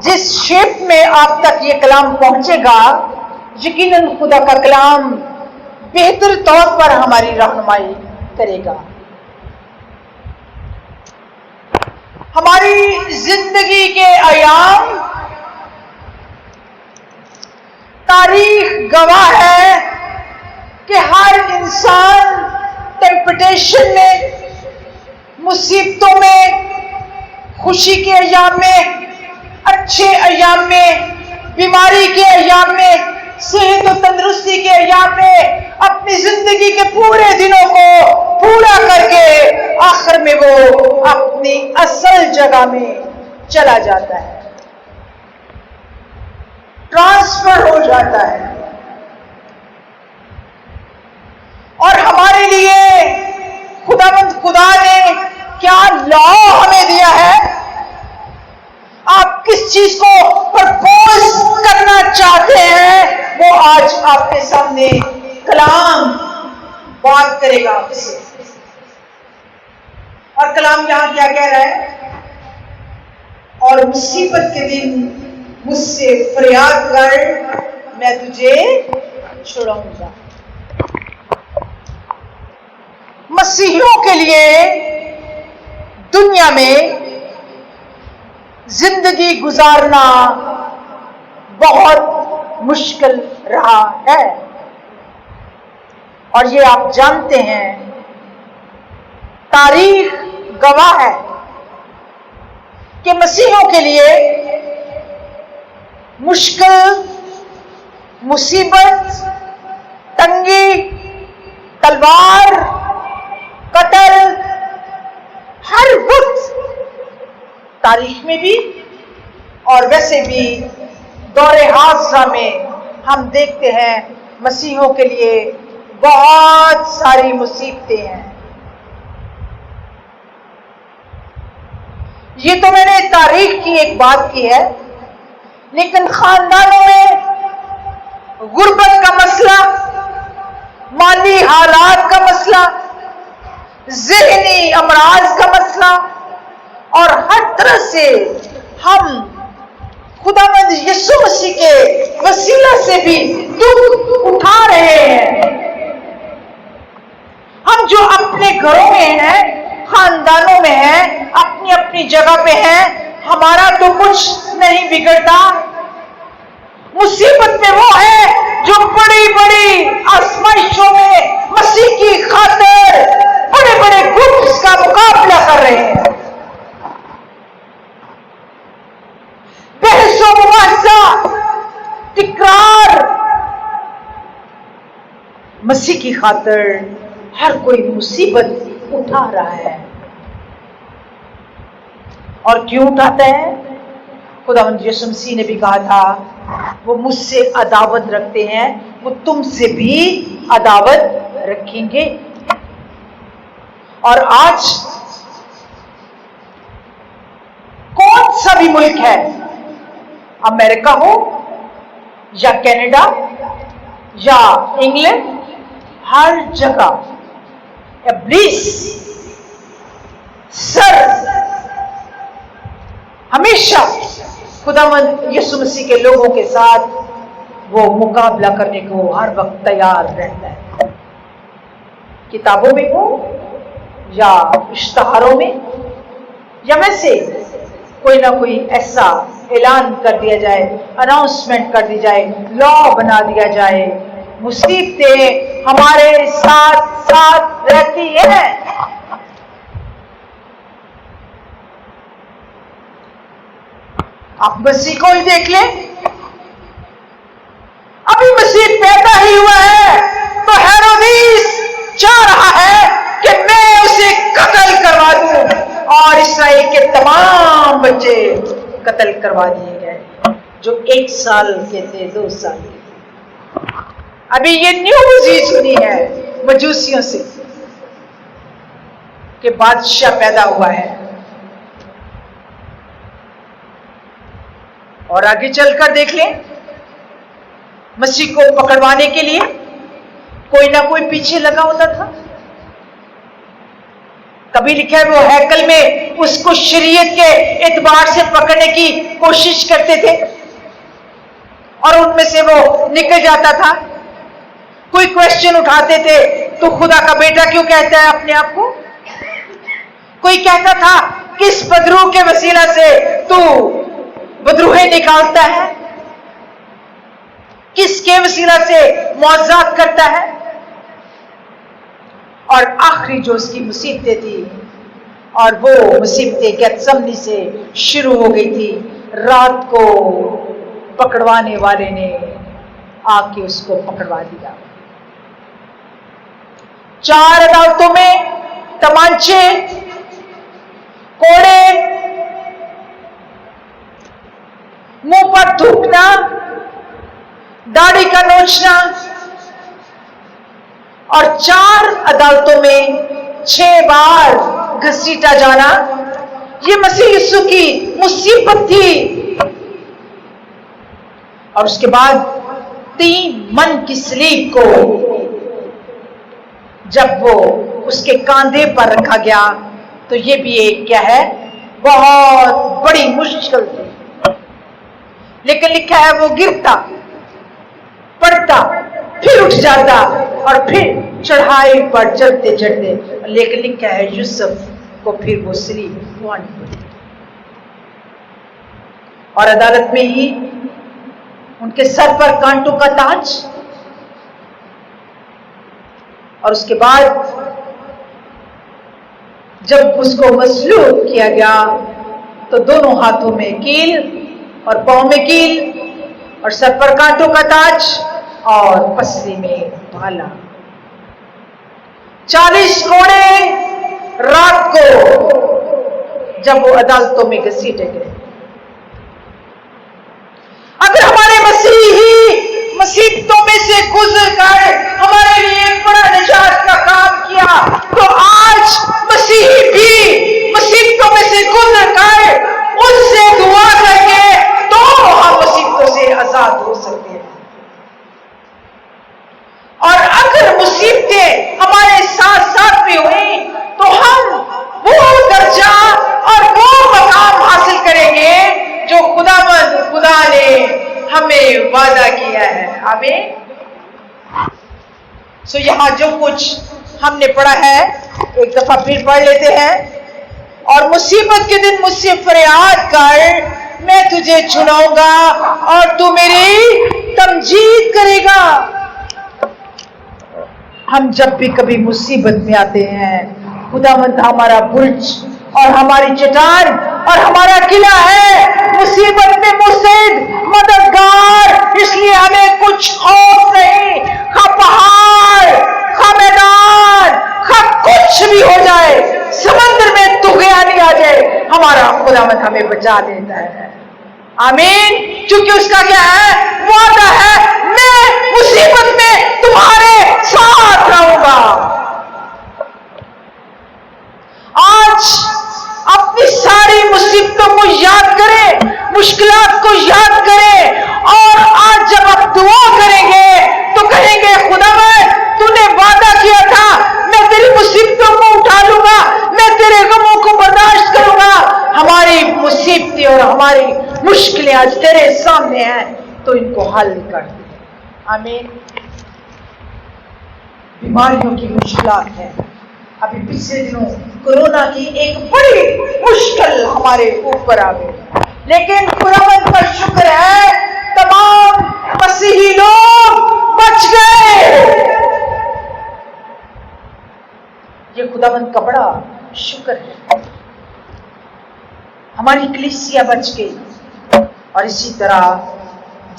जिस शेप में आप तक ये कलाम पहुंचेगा, यकीनन खुदा का कलाम बेहतर तौर पर हमारी रहनुमाई करेगा। हमारी जिंदगी के अयाम, तारीख गवाह है कि हर इंसान टेम्पटेशन में, मुसीबतों में, खुशी के अयाम में, अच्छे अयाम में, बीमारी के अयाम में, सेहत और तंदुरुस्ती के अयाम में अपनी जिंदगी के पूरे दिनों को पूरा करके आखिर में वो अपनी असल जगह में चला जाता है, ट्रांसफर हो जाता है। और हमारे लिए खुदा ने क्या लॉ हमें दिया है, आप किस चीज को प्रपोज करना चाहते हैं, वो आज आपके सामने कलाम बात करेगा आपसे। और कलाम यहां क्या कह रहा है, और मुसीबत के दिन मुझसे फरियाद कर, मैं तुझे छुड़ाऊंगा। मसीहियों के लिए दुनिया में जिंदगी गुजारना बहुत मुश्किल रहा है। और ये आप जानते हैं, तारीख गवाह है कि मसीहों के लिए मुश्किल, मुसीबत, तंगी, तलवार, कत्ल हर वक्त तारीख में भी और वैसे भी दौरे हादसा में हम देखते हैं मसीहों के लिए बहुत सारी मुसीबतें हैं। ये तो मैंने तारीख की एक बात की है, लेकिन खानदानों में गुर्बत का मसला, माली हालात का मसला, ज़हनी अमराज का मसला और हर तरह से हम खुदावंद यीशु मसीह के वसीला से भी दुख उठा रहे हैं। हम जो अपने घरों में हैं, खानदानों में हैं, अपनी अपनी जगह पे हैं, हमारा तो कुछ नहीं बिगड़ता। मुसीबत में वो है जो बड़ी बड़ी आजमाइशों में मसीह की खातिर बड़े बड़े ग्रुप्स का मुकाबला कर रहे हैं। बहसों मुबाहिसा, तिकरार, मसीह की खातिर हर कोई मुसीबत उठा रहा है। और क्यों उठाता है? खुदावंद यीशु मसीह ने भी कहा था, वो मुझसे अदावत रखते हैं, वो तुमसे भी अदावत रखेंगे। और आज कौन सा भी मुल्क है, अमेरिका हो या कनाडा या इंग्लैंड, हर जगह इब्लीस सर हमेशा खुदावंद यीशु मसीह के लोगों के साथ वो मुकाबला करने को हर वक्त तैयार रहता है। किताबों में हो या इश्तिहारों में, या वैसे कोई ना कोई ऐसा ऐलान कर दिया जाए, अनाउंसमेंट कर दी जाए, लॉ बना दिया जाए, मुसीबतें हमारे साथ साथ रहती हैं। आप मसीह को ही देख लें, अभी मसीह पैदा ही हुआ है तो हेरोदेस चाह रहा है कि मैं उसे कत्ल करवा दूं, और इसराइल के तमाम बच्चे कत्ल करवा दिए गए जो 1 साल के थे, 2 साल के। अभी ये न्यूज ही सुनी है मजूसियों से कि बादशाह पैदा हुआ है, और आगे चलकर देख लें, मसीह को पकड़वाने के लिए कोई ना कोई पीछे लगा होता था। कभी लिखा है वो हैकल में उसको शरीयत के एतबार से पकड़ने की कोशिश करते थे और उनमें से वो निकल जाता था। कोई क्वेश्चन उठाते थे, तो खुदा का बेटा क्यों कहता है अपने आप को? कोई कहता था किस बदरू के वसीला से तू बदरूहें निकालता है, किसके वसीला से मुआवजात करता है? और आखिरी जो उसकी मुसीबतें थी, और वो मुसीबतें गेत्सेमनी से शुरू हो गई थी। रात को पकड़वाने वाले ने आके उसको पकड़वा दिया। 4 अदालतों में तमांचे, कोड़े, मुंह पर थूकना, दाढ़ी का नोचना, और 4 अदालतों में 6 बार घसीटा जाना, ये मसीह यीशु की मुसीबत थी। और उसके बाद 3 मन की सलीब को जब वो उसके कांधे पर रखा गया, तो ये भी एक क्या है, बहुत बड़ी मुश्किल थी। लेकिन लिखा है वो गिरता, पड़ता, फिर उठ जाता और फिर चढ़ाई पर चढ़ते चढ़ते, लेकिन लिखा है यूसुफ को फिर वो सलीब पड़ी। और अदालत में ही उनके सर पर कांटों का ताज, और उसके बाद जब उसको मसलूब किया गया तो दोनों हाथों में कील और पांव में कील और सर पर कांटों का ताज और पसली में भाला। 40 कोड़े रात को जब वो अदालतों में घसीटे गए। अगर हमारे मसीह ही मुसीबतों में से गुजर कर हमारे लिए एक बड़ा निजात का काम किया, तो आज मसीह भी मुसीबतों में से गुजर कर उससे दुआ करके तो हम मुसीबतों से आजाद हो सकते हैं। और अगर मुसीबतें हमारे साथ साथ भी हुई तो हम वो दर्जा और वो मकाम हासिल करेंगे जो खुदा ने हमें वादा किया है। आमीन। सो यहां जो कुछ हमने पढ़ा है एक दफा फिर पढ़ लेते हैं। और मुसीबत के दिन मुझसे फरियाद कर, मैं तुझे छुड़ाऊंगा और तू मेरी तमजीद करेगा। हम जब भी कभी मुसीबत में आते हैं, खुदावंद हमारा बुर्ज और हमारी चट्टान और हमारा किला है, मुसीबत में मुस्तैद मददगार, इसलिए हमें कुछ खौफ नहीं। खा पहाड़, खा मैदान, खा कुछ भी हो जाए, समंदर में तूफान आ जाए, हमारा खुदावंद हमें बचा लेता है। आमीन। क्योंकि उसका क्या है? वादा है, मैं मुसीबत में तुम्हारे साथ रहूंगा। आज अपनी सारी मुसीबतों को याद करें, मुश्किलात को याद करें, और आज जब आप दुआ करेंगे तो कहेंगे खुदावंद तूने वादा किया था, मैं तेरी मुसीबतों को उठा लूंगा, मैं तेरे गमों को बर्दाश्त करूंगा। हमारी मुसीबतें और हमारी मुश्किलें आज तेरे सामने हैं, तो इनको हल कर दे। आमीन। बीमारियों की मुश्किलात है। अभी पिछले दिनों कोरोना की एक बड़ी मुश्किल हमारे ऊपर आ गई, लेकिन खुदावंद का शुक्र है तमाम मसीही लोग बच गए। ये खुदावंद का बड़ा शुक्र है। हमारी कलीसिया बच गई। और इसी तरह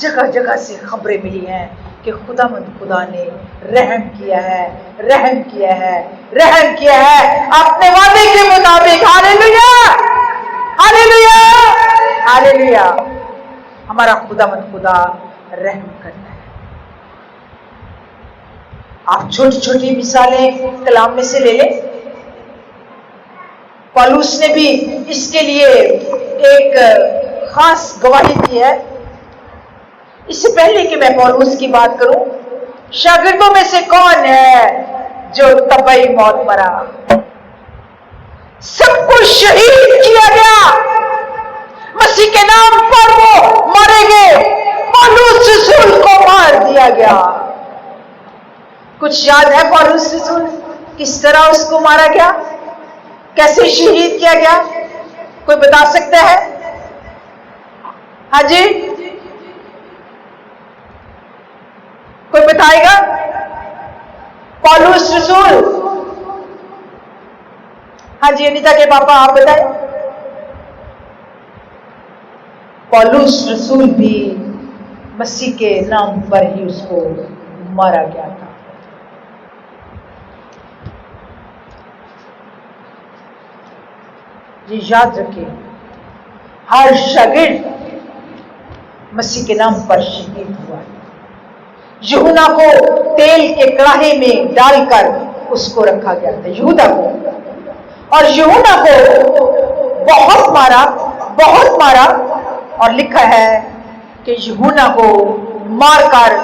जगह जगह से खबरें मिली हैं कि खुदा ने रहम किया है, रहम किया है, रहम किया है अपने वादे के मुताबिक। Hallelujah, hallelujah, hallelujah. हमारा खुदा रहम करता है। आप छोटी छोटी मिसालें कलाम में से ले लें। पौलुस ने भी इसके लिए एक खास गवाही दी है। इससे पहले कि मैं पौलुस की बात करूं, शागिर्दों में से कौन है जो तबई मौत मरा? सबको शहीद किया गया, मसीह के नाम पर वो मारे गए। पौलुस रसूल को मार दिया गया। कुछ याद है पौलुस रसूल किस तरह उसको मारा गया, कैसे शहीद किया गया? कोई बता सकता है? हाँ जी, कोई बताएगा? पौलुस रसूल। हाँ जी, अनीता के पापा आप बताएं। पौलुस रसूल भी मसीह के नाम पर ही उसको मारा गया था। ये याद रखिए, हर शागिर्द मसीह के नाम पर शहीद हुआ है। यूहन्ना को तेल के कड़ाहे में डालकर उसको रखा गया था, यहूदा को। और यूहन्ना को बहुत मारा, बहुत मारा। और लिखा है कि यूहन्ना को मारकर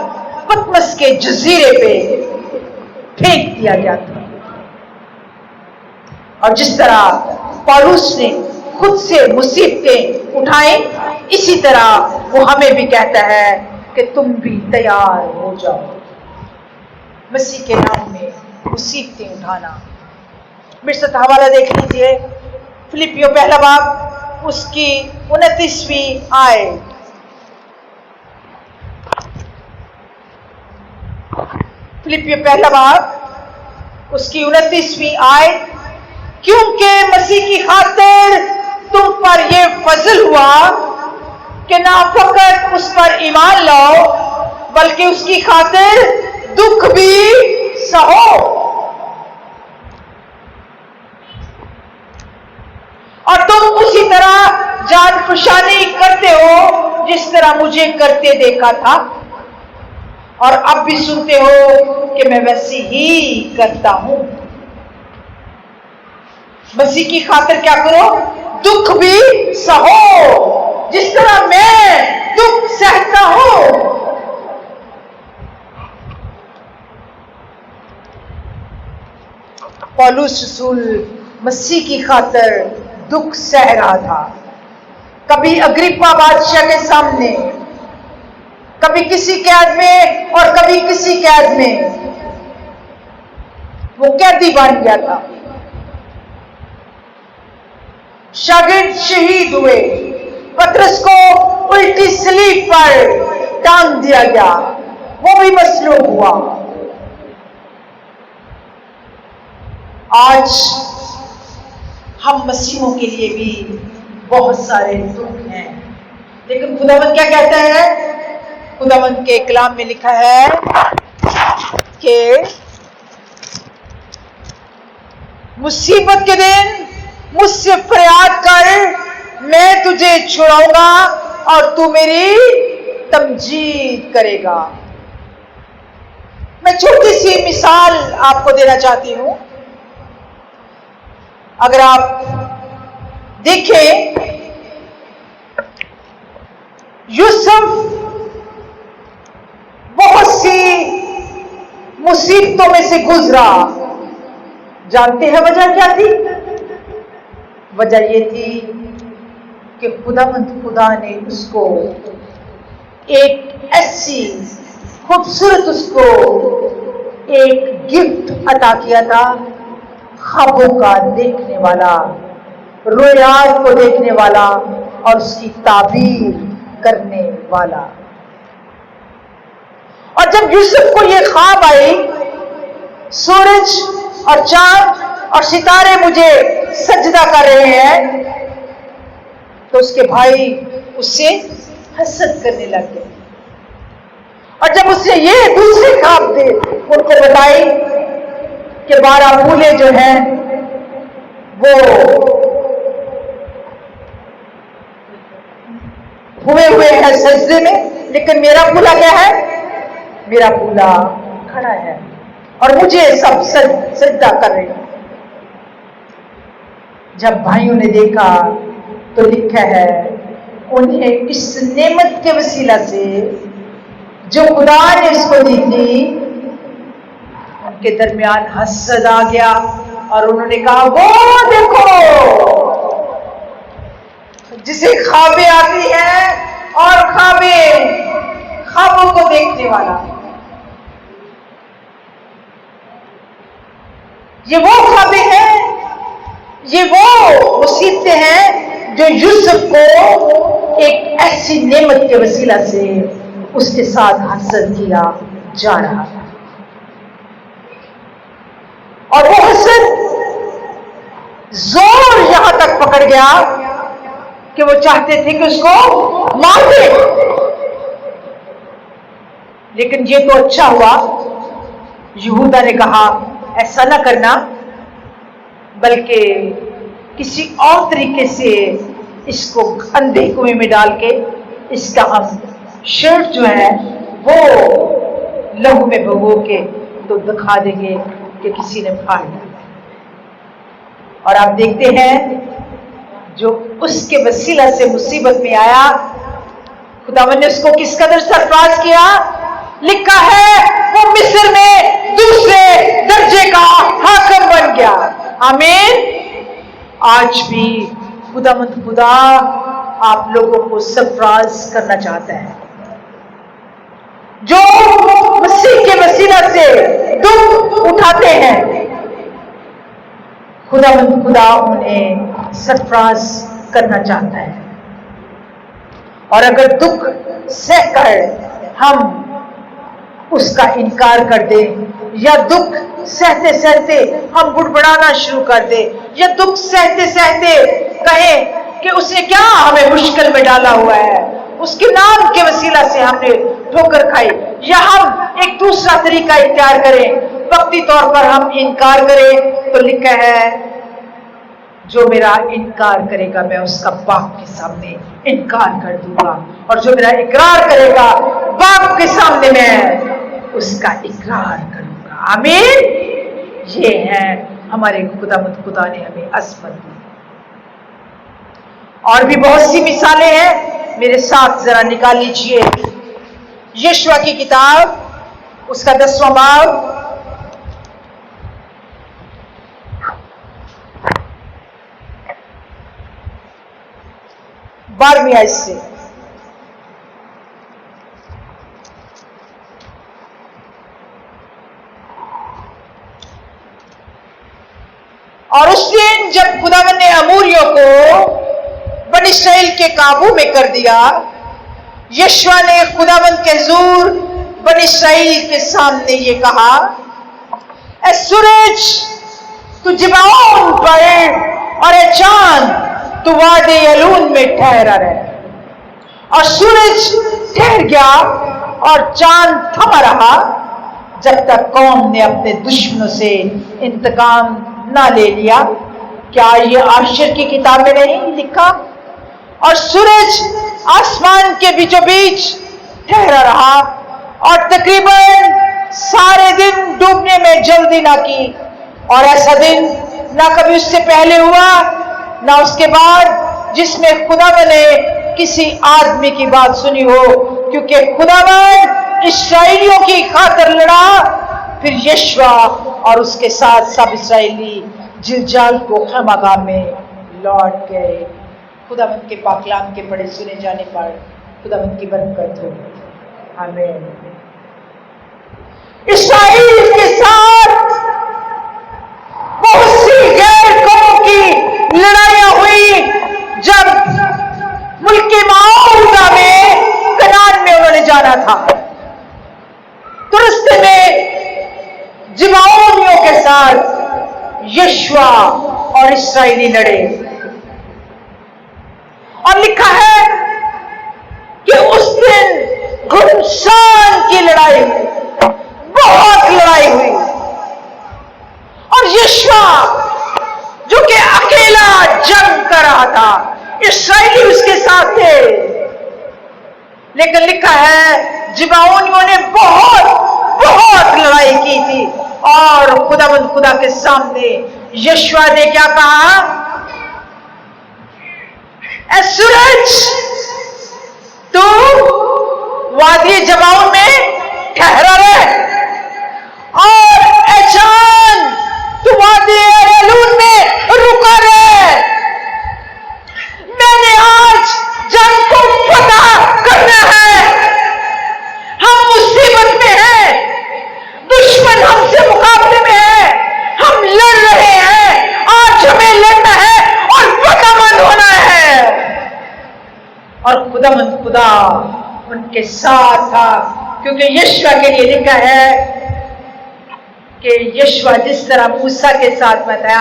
पतमस के जजीरे पे फेंक दिया गया था। और जिस तरह पौलुस ने खुद से मुसीबतें उठाई, इसी तरह वो हमें भी कहता है कि तुम भी तैयार हो जाओ मसीह के नाम में मुसीबतें उठाना। मेरे साथ हवाला देख लीजिए, फिलिपियों पहला बाब उसकी 29वीं आयत। फिलिपियों पहला बाब उसकी 29वीं आयत, क्योंकि मसीह की खातिर तुम पर यह फजल हुआ कि ना फकत उस पर ईमान लाओ बल्कि उसकी खातिर दुख भी सहो, और तुम उसी तरह जान फशानी करते हो जिस तरह मुझे करते देखा था, और अब भी सुनते हो कि मैं वैसे ही करता हूं। मसीह की खातिर क्या करो? दुख भी सहो, जिस तरह मैं दुख सहता हूं। पौलुस रसूल मसीह की खातिर दुख सह रहा था। कभी अग्रिप्पा बादशाह के सामने, कभी किसी कैद में और कभी किसी कैद में वो कैदी बन गया था। शागिर्द शहीद हुए, पतरस को उल्टी सलीब पर टांग दिया गया, वो भी मसलूब हुआ। आज हम मसीहों के लिए भी बहुत सारे दुख हैं, लेकिन खुदावंद क्या कहता है? खुदावंद के कलाम में लिखा है कि मुसीबत के दिन मुझसे फरियाद कर, मैं तुझे छुड़ाऊंगा और तू मेरी तमजीद करेगा। मैं छोटी सी मिसाल आपको देना चाहती हूं। अगर आप देखें, यूसुफ बहुत सी मुसीबतों में से गुजरा। जानते हैं वजह क्या थी? वजह ये थी कि खुदा ने उसको एक ऐसी खूबसूरत, उसको एक गिफ्ट अता किया था, ख्वाबों का देखने वाला, रोयात को देखने वाला और उसकी ताबीर करने वाला। और जब यूसुफ को ये ख्वाब आई, सूरज और चांद और सितारे मुझे सजदा कर रहे हैं, तो उसके भाई उससे हसद करने लग गए। और जब उसने ये दूसरे ख्वाब दे उनको बताई कि 12 फूले जो हैं वो हुए हैं सजदे में, लेकिन मेरा फूला क्या है? मेरा फूला खड़ा है और मुझे सब सजदा कर रहे हैं। जब भाइयों ने देखा तो लिखा है, उन्हें इस नेमत के वसीला से जो खुदा ने इसको दी थी, उनके दरमियान हसद आ गया और उन्होंने कहा, वो देखो जिसे ख्वाबें आती हैं और ख्वाबों को देखने वाला, ये वो ख्वाबें हैं, ये वो मुसीबतें हैं जो यूसुफ को एक ऐसी नेमत के वसीला से उसके साथ हसद किया जा रहा था। और वो हसद जोर यहां तक पकड़ गया कि वो चाहते थे कि उसको मार दे। लेकिन ये तो अच्छा हुआ, यहूदा ने कहा ऐसा ना करना, बल्कि किसी और तरीके से इसको अंधे कुएं में डाल के इसका हम शर्ट जो है वो लहू में भिगो के तो दिखा देंगे कि किसी ने फाड़ दिया। और आप देखते हैं जो उसके वसीला से मुसीबत में आया, खुदावंद ने उसको किस कदर सरफराज किया। लिखा है वो मिस्र में दूसरे दर्जे का हाकिम बन गया। आमीन। आज भी खुदावंद खुदा आप लोगों को सरफराज करना चाहता है। जो मसीह के वसीला से दुख उठाते हैं, खुदावंद खुदा उन्हें सरफराज करना चाहता है। और अगर दुख सहकर हम उसका इनकार कर दें या दुख सहते सहते हम बुड़बड़ाना शुरू कर दे, या दुख सहते सहते कहें कि उसने क्या हमें मुश्किल में डाला हुआ है, उसके नाम के वसीला से हमने ठोकर खाई, या हम एक दूसरा तरीका इख्तियार करें, वक्ती तौर पर हम इनकार करें। तो लिखा है जो मेरा इनकार करेगा मैं उसका बाप के सामने इनकार कर दूंगा, और जो मेरा इकरार करेगा बाप के सामने मैं उसका इकरार करूंगा। आमीन। ये है हमारे खुदा ने हमें असमत दी। और भी बहुत सी मिसालें हैं, मेरे साथ जरा निकाल लीजिए यशवा की किताब, उसका 10वां बाब, बारहवीं आयत से। और उस दिन जब खुदावन ने अमोरियों को बनी इस्राएल के काबू में कर दिया, यशवा ने खुदावन के हुजूर बनी इस्राएल के सामने ये कहा, ए सूरज तू जिबाओन पर, और ए चांद तू वादे यलून में ठहरा रहे। और सूरज ठहर गया और चांद थमा रहा जब तक कौम ने अपने दुश्मनों से इंतकाम ना ले लिया। क्या ये आश्चर्य की किताब में नहीं लिखा? और सूरज आसमान के बीचों बीच ठहरा रहा और तकरीबन सारे दिन डूबने में जल्दी ना की, और ऐसा दिन ना कभी उससे पहले हुआ ना उसके बाद जिसमें खुदावन ने किसी आदमी की बात सुनी हो, क्योंकि खुदावन इस्राएलियों की खातिर लड़ा। फिर यशवा और उसके साथ सब इस्राएली जिलजाल को खैमागाह में लौट गए। खुदावन के पाकलाम के पढ़े सुने जाने पर खुदावन की बरकत हो। आमीन। इस्राएल के साथ बहुत सी गैर कौमों की लड़ाइयां हुई। जब मुल्क माऊदा में कनान में उन्होंने जाना था, तो रास्ते में जिबाओनियों के साथ यशवा और इस्राएली लड़े, और लिखा है कि उस दिन घुमसान की लड़ाई हुई, बहुत लड़ाई हुई। और यशवा जो कि अकेला जंग कर रहा था, इस्राएली उसके साथ थे, लेकिन लिखा है जिबाओनियों ने बहुत लड़ाई की थी। और खुदावंद खुदा के सामने यशवा ने क्या कहा, ए सूरज तू वादी जबाओन में ठहरा रहे, और ए चांद तू वादी यलून में रुका रहे। मैंने आज जंग को पता करना है। हम मुसीबत में हैं, दुश्मन हमसे मुकाबले में है, हम लड़ रहे हैं। आज हमें लड़ना है और बदमंद होना है। और खुदावंद खुदा उनके साथ था, क्योंकि यशवा के लिए लिखा है कि यशवा जिस तरह मूसा के साथ में था,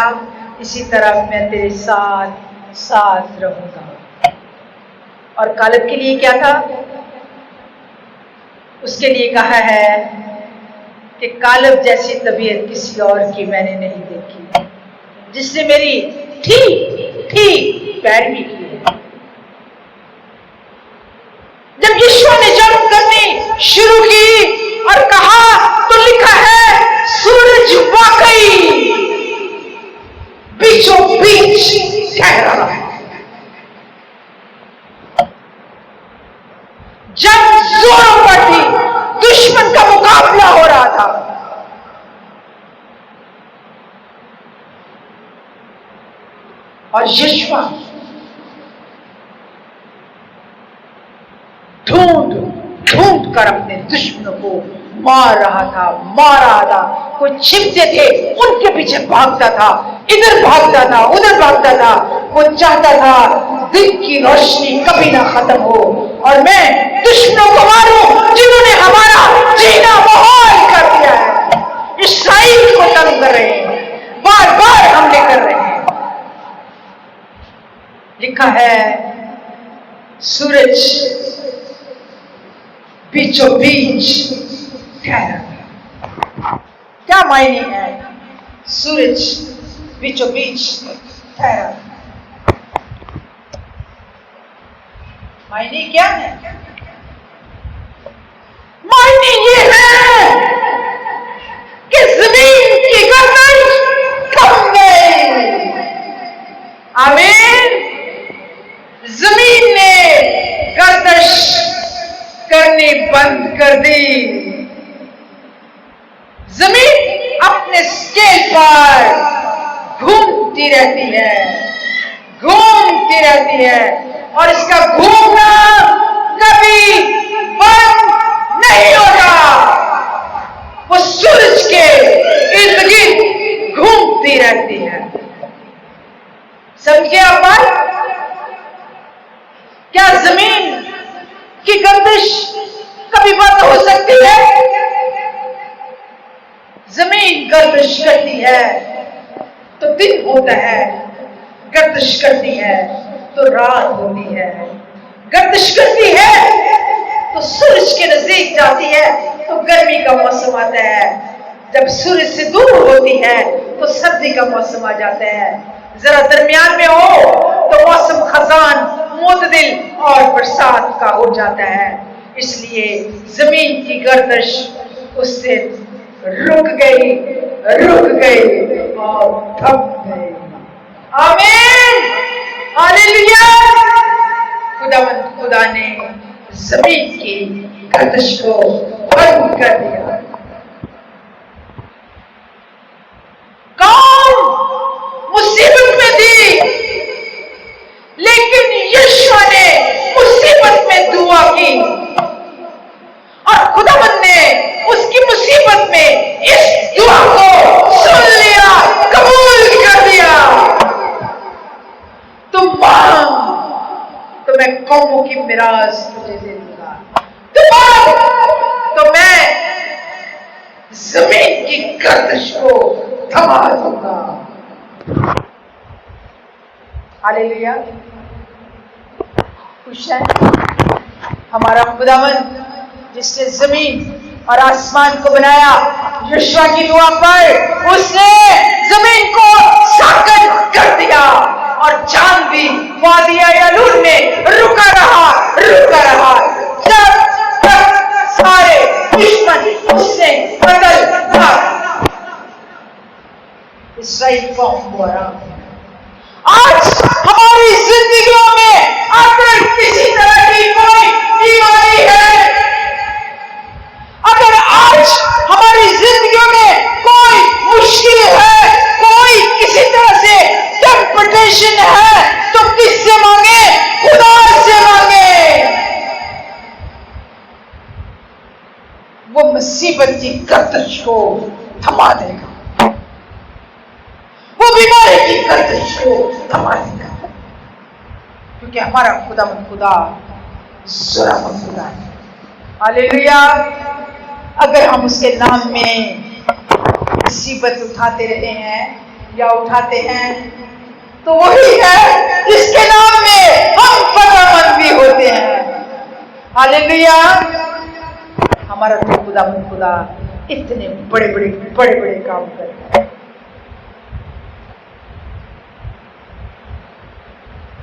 इसी तरह मैं तेरे साथ रहूंगा। और कालेब के लिए क्या था? उसके लिए कहा है कि कालेब जैसी तबीयत किसी और की मैंने नहीं देखी, जिसने मेरी ठीक पैरवी की है। जब यशवा ने जंग करनी शुरू की और कहा, तो लिखा है सूरज वाकई बीचों बीच ठहरा रहा है। जंग जोरों पर थी, दुश्मन का मुकाबला हो रहा था। और यशवा ढूंढ कर अपने दुश्मनों को मार रहा था। कोई छिपते थे उनके पीछे भागता था, इधर भागता था उधर भागता था। वो चाहता था दिन की रोशनी कभी ना खत्म हो और मैं दुश्मनों को मारूं जिन्होंने हमारा जीना मुहाल कर दिया है। इसराइल को तंग कर रहे हैं, बार बार हमले कर रहे हैं। लिखा है सूरज बीचों बीच ठहरा। क्या मायने है सूरज बीचों बीच ठहरा? मायने क्या है? मायने ये है कि जमीन की गर्दश थम गई। आमीन। जमीन ने गर्दश करनी बंद कर दी। जमीन अपने स्केल पर घूमती रहती है, घूमती रहती है, और इसका घूमना कभी बंद नहीं होता। वो सूरज के इर्द गिर्द घूमती रहती है। समझे आप बात? क्या जमीन की गर्दिश कभी बंद हो सकती है? जमीन गर्दिश करती है तो दिन होता है, गर्दिश करती है तो रात होती है, गर्दिश करती है तो सूरज के नजदीक जाती है तो गर्मी का मौसम आता है, जब सूरज से दूर होती है तो सर्दी का मौसम आ जाता है, जरा दरमियान में हो तो मौसम खजान, मुतदिल और बरसात का हो जाता है। इसलिए जमीन की गर्दिश उससे रुक गई और थम गई। आमीन, हालेलुया। खुदा ने जमीन की गर्दिश को बंद कर दिया। कौन मुसीबत में थी, लेकिन यीशु ने मुसीबत में दुआ की और खुदावंद ने उसकी मुसीबत में इस दुआ को सुन लिया, कबूल कर दिया। तुम मांग तो मैं कौमों की मिरास तुझे दे दूंगा, तुम मांग तो मैं जमीन की गर्दिश को थमा दूंगा। हालेलुया। खुश है हमारा खुदावंद जिसने जमीन और आसमान को बनाया। यहोशुआ की दुआ पर उसने जमीन को साकत कर दिया और चांद भी वादिया यालून में रुका रहा जब तक सारे दुश्मन उसने बदल दिया। इसराइल कौम को आराम। आज हमारी जिंदगियों में अगर किसी तरह की कोई बीमारी है, अगर आज हमारी जिंदगियों में कोई मुश्किल है, कोई किसी तरह से टेम्पटेशन है, तो किससे मांगे? खुदा से मांगे। वो मुसीबत की गर्दिश को थमा देगा, वो बीमारी की गर्दिश को थमा देगा, क्योंकि हमारा खुदा ज़ुरामत खुदा है। हालेलुया। अगर हम उसके नाम में मुसीबत उठाते रहे हैं या उठाते हैं, तो वही है जिसके नाम में हम फतेहमंद भी होते हैं। हालेलुया। हमारा तो खुदा इतने बड़े बड़े काम करता है।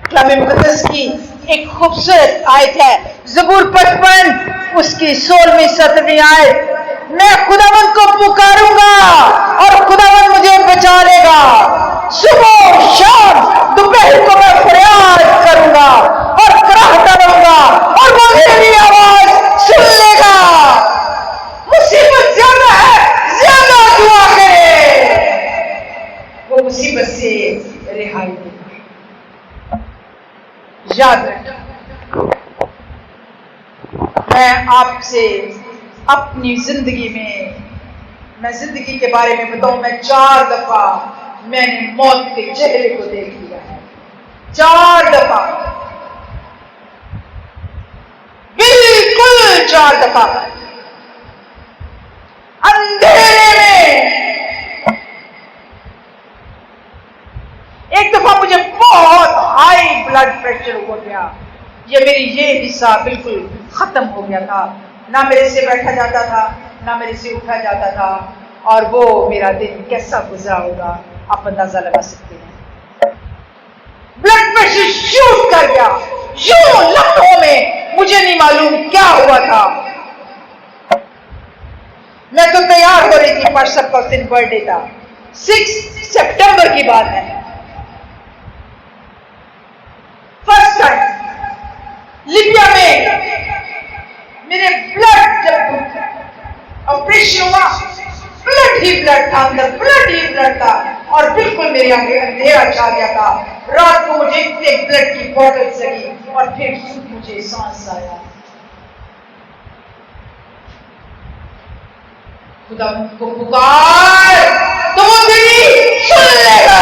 कलाम मुकद्दस की एक खूबसूरत आयत है, ज़बूर 55 उसकी 16वीं 17वीं आयत। मैं खुदावंद को पुकारूंगा और खुदावंद मुझे बचा लेगा। सुबह शाम दोपहर को मैं फरियाद करूंगा और कराहता रहूंगा और वो मेरी आवाज सुन लेगा। मुसीबत ज्यादा है, ज्यादा दुआ करे, वो मुसीबत से रिहाई देगा। याद रखना, मैं आपसे अपनी जिंदगी में, मैं जिंदगी के बारे में बताऊं, मैं 4 दफा मैंने मौत के चेहरे को देख लिया है। 4 दफा, बिल्कुल 4 दफा अंधेरे में हाई ब्लड प्रेशर हो गया, ये हिस्सा बिल्कुल खत्म हो गया था, ना मेरे से बैठा जाता था, ना मेरे से उठा जाता था, और वो मेरा दिन कैसा गुजरा होगा आप अंदाजा लगा सकते हैं। ब्लड प्रेशर शूट कर गया यूं लम्हों में, मुझे नहीं मालूम क्या हुआ था। मैं तो तैयार हो रही थी, परसों का दिन बर्थडे था, 6 सितंबर की बात है। फर्स्ट टाइम लीबिया में मेरे ब्लड जब ऑपरेशन हुआ, ब्लड ही ब्लड था, अंदर ब्लड ही ब्लड था, और बिल्कुल मेरे आगे अंधेरा छा गया था। रात को मुझे इतने ब्लड की बॉटल लगी और फिर मुझे सांस आया। खुदा को पुकार तो वो तेरी सुन लेगा,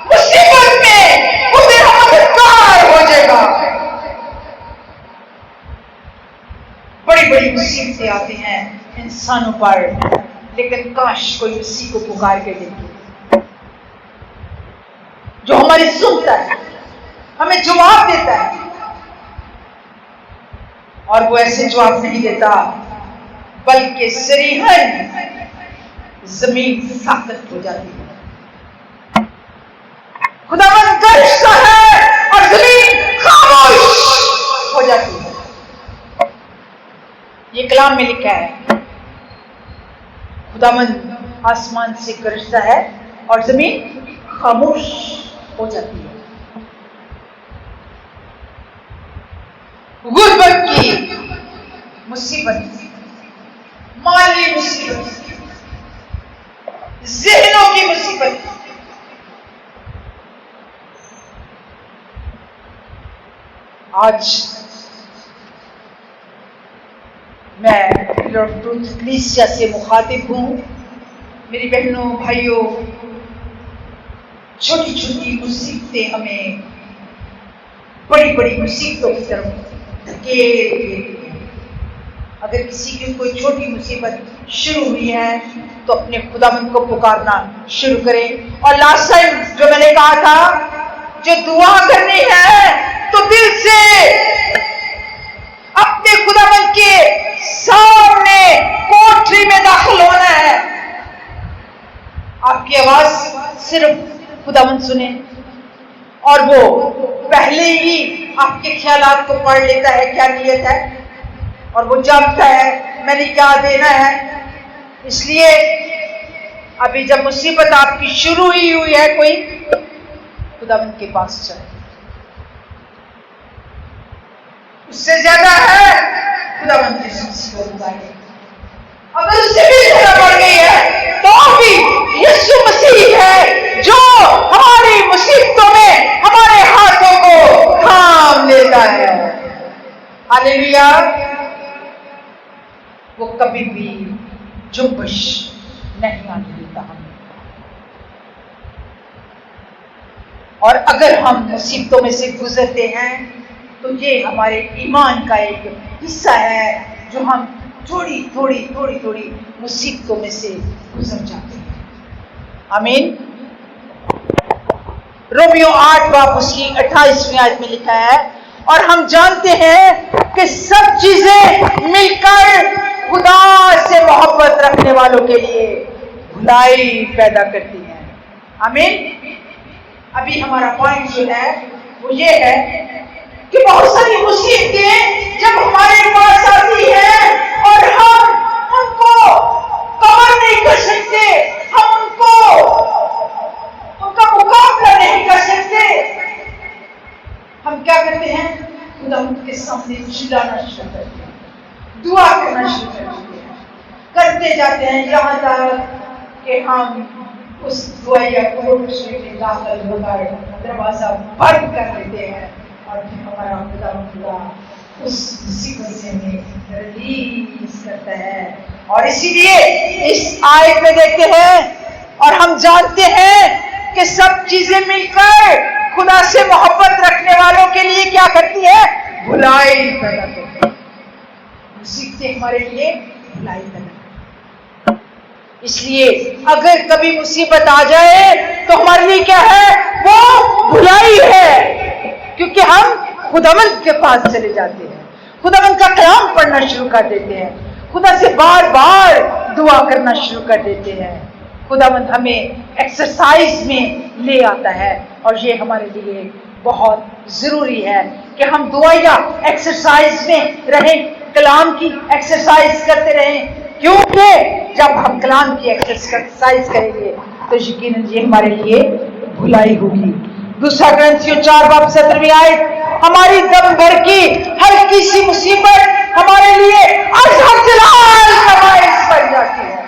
मुसीबत में वो तेरा मददगार हो जाएगा। बड़ी बड़ी मुसीबतें आती हैं इंसानों पर, लेकिन काश कोई उसी को पुकार के देखे जो हमारी सुनता है, हमें जवाब देता है। और वो ऐसे जवाब नहीं देता, बल्कि सरीहन जमीन साकत हो जाती है। खुदावंद गरजता है और जमीन खामोश हो जाती है। ये कलाम में लिखा है, खुदावंद आसमान से गरजता है और जमीन खामोश हो जाती है। गुर्बत की मुसीबत, माली मुसीबत, ज़हनों की मुसीबत, आज मैं लॉर्ड ट्रूथ कलीसिया से मुखातिब हूं। मेरी बहनों भाइयों, छोटी छोटी मुसीबतें हमें बड़ी बड़ी मुसीबतों की तरफ धकेल देती हैं। अगर किसी की कोई छोटी मुसीबत शुरू हुई है तो अपने खुदावंद को पुकारना शुरू करें। और लास्ट टाइम जो मैंने कहा था, जो दुआ करनी है तो दिल से अपने खुदावंद के सामने कोठरी में दाखिल होना है। आपकी आवाज सिर्फ खुदावंद सुने और वो पहले ही आपके ख्यालात को पढ़ लेता है, क्या नियत है, और वो जानता है मैंने क्या देना है। इसलिए अभी जब मुसीबत आपकी शुरू ही हुई है, कोई खुदावंद के पास चले। उससे ज्यादा है खुदावंद की मुसीबत बताइए। अगर उससे भी ज्यादा बढ़ गई है तो भी यीशु मसीह है जो हमारी मुसीबतों में हमारे हाथों को थाम लेता है। हालेलुया। वो कभी भी जुम्बिश नहीं आने देता हमें। और अगर हम मुसीबतों में से गुजरते हैं तो ये हमारे ईमान का एक हिस्सा है, जो हम थोड़ी थोड़ी मुसीबतों में से गुजर जाते हैं। आमीन। रोमियो 8 बाब उसकी 28वीं आयत में लिखा है, और हम जानते हैं कि सब चीजें मिलकर खुदा से मोहब्बत रखने वालों के लिए भलाई पैदा करती हैं। आमीन। अभी हमारा पॉइंट जो है वो ये है कि बहुत सारी मुसीबतें जब हमारे पास आती हैं और हम उनको कवर नहीं कर सकते, हम उनका मुकाबला नहीं कर सकते, हम क्या करते हैं? खुदा उनके सामने चिल्लाना शुरू करते हैं, दुआ करना शुरू करते जाते हैं, यहाँ तक कि हम उस दुआया कोठरी में दाखिल होकर दरवाजा बंद कर देते हैं और फिर हमारा खुदा उस मुसीबत से हमें रिलीज करता है। और इसीलिए इस आयत में देखते हैं, और हम जानते हैं कि सब चीजें मिलकर खुदा से मोहब्बत रखने वालों के लिए क्या करती है? भलाई पैदा करती है। मुसीबतें हमारे लिए भलाई पैदा करती है। इसलिए अगर कभी मुसीबत आ जाए तो हमारे लिए क्या है? वो भलाई है। खुदावंद के पास चले जाते हैं, खुदावंद का कलाम पढ़ना शुरू कर देते हैं, खुदा से बार बार दुआ करना शुरू कर देते हैं। खुदावंद हमें एक्सरसाइज में ले आता है और ये हमारे लिए बहुत जरूरी है कि हम दुआ या एक्सरसाइज में रहें, कलाम की एक्सरसाइज करते रहें, क्योंकि जब हम कलाम की एक्सरसाइज करेंगे तो यकीनन ये हमारे लिए भलाई होगी। दूसरा ग्रंथियों 4:17 आयत, हमारी दम भर की हल्की सी मुसीबत हमारे लिए अजहर जलाल का बायस बन जाती है।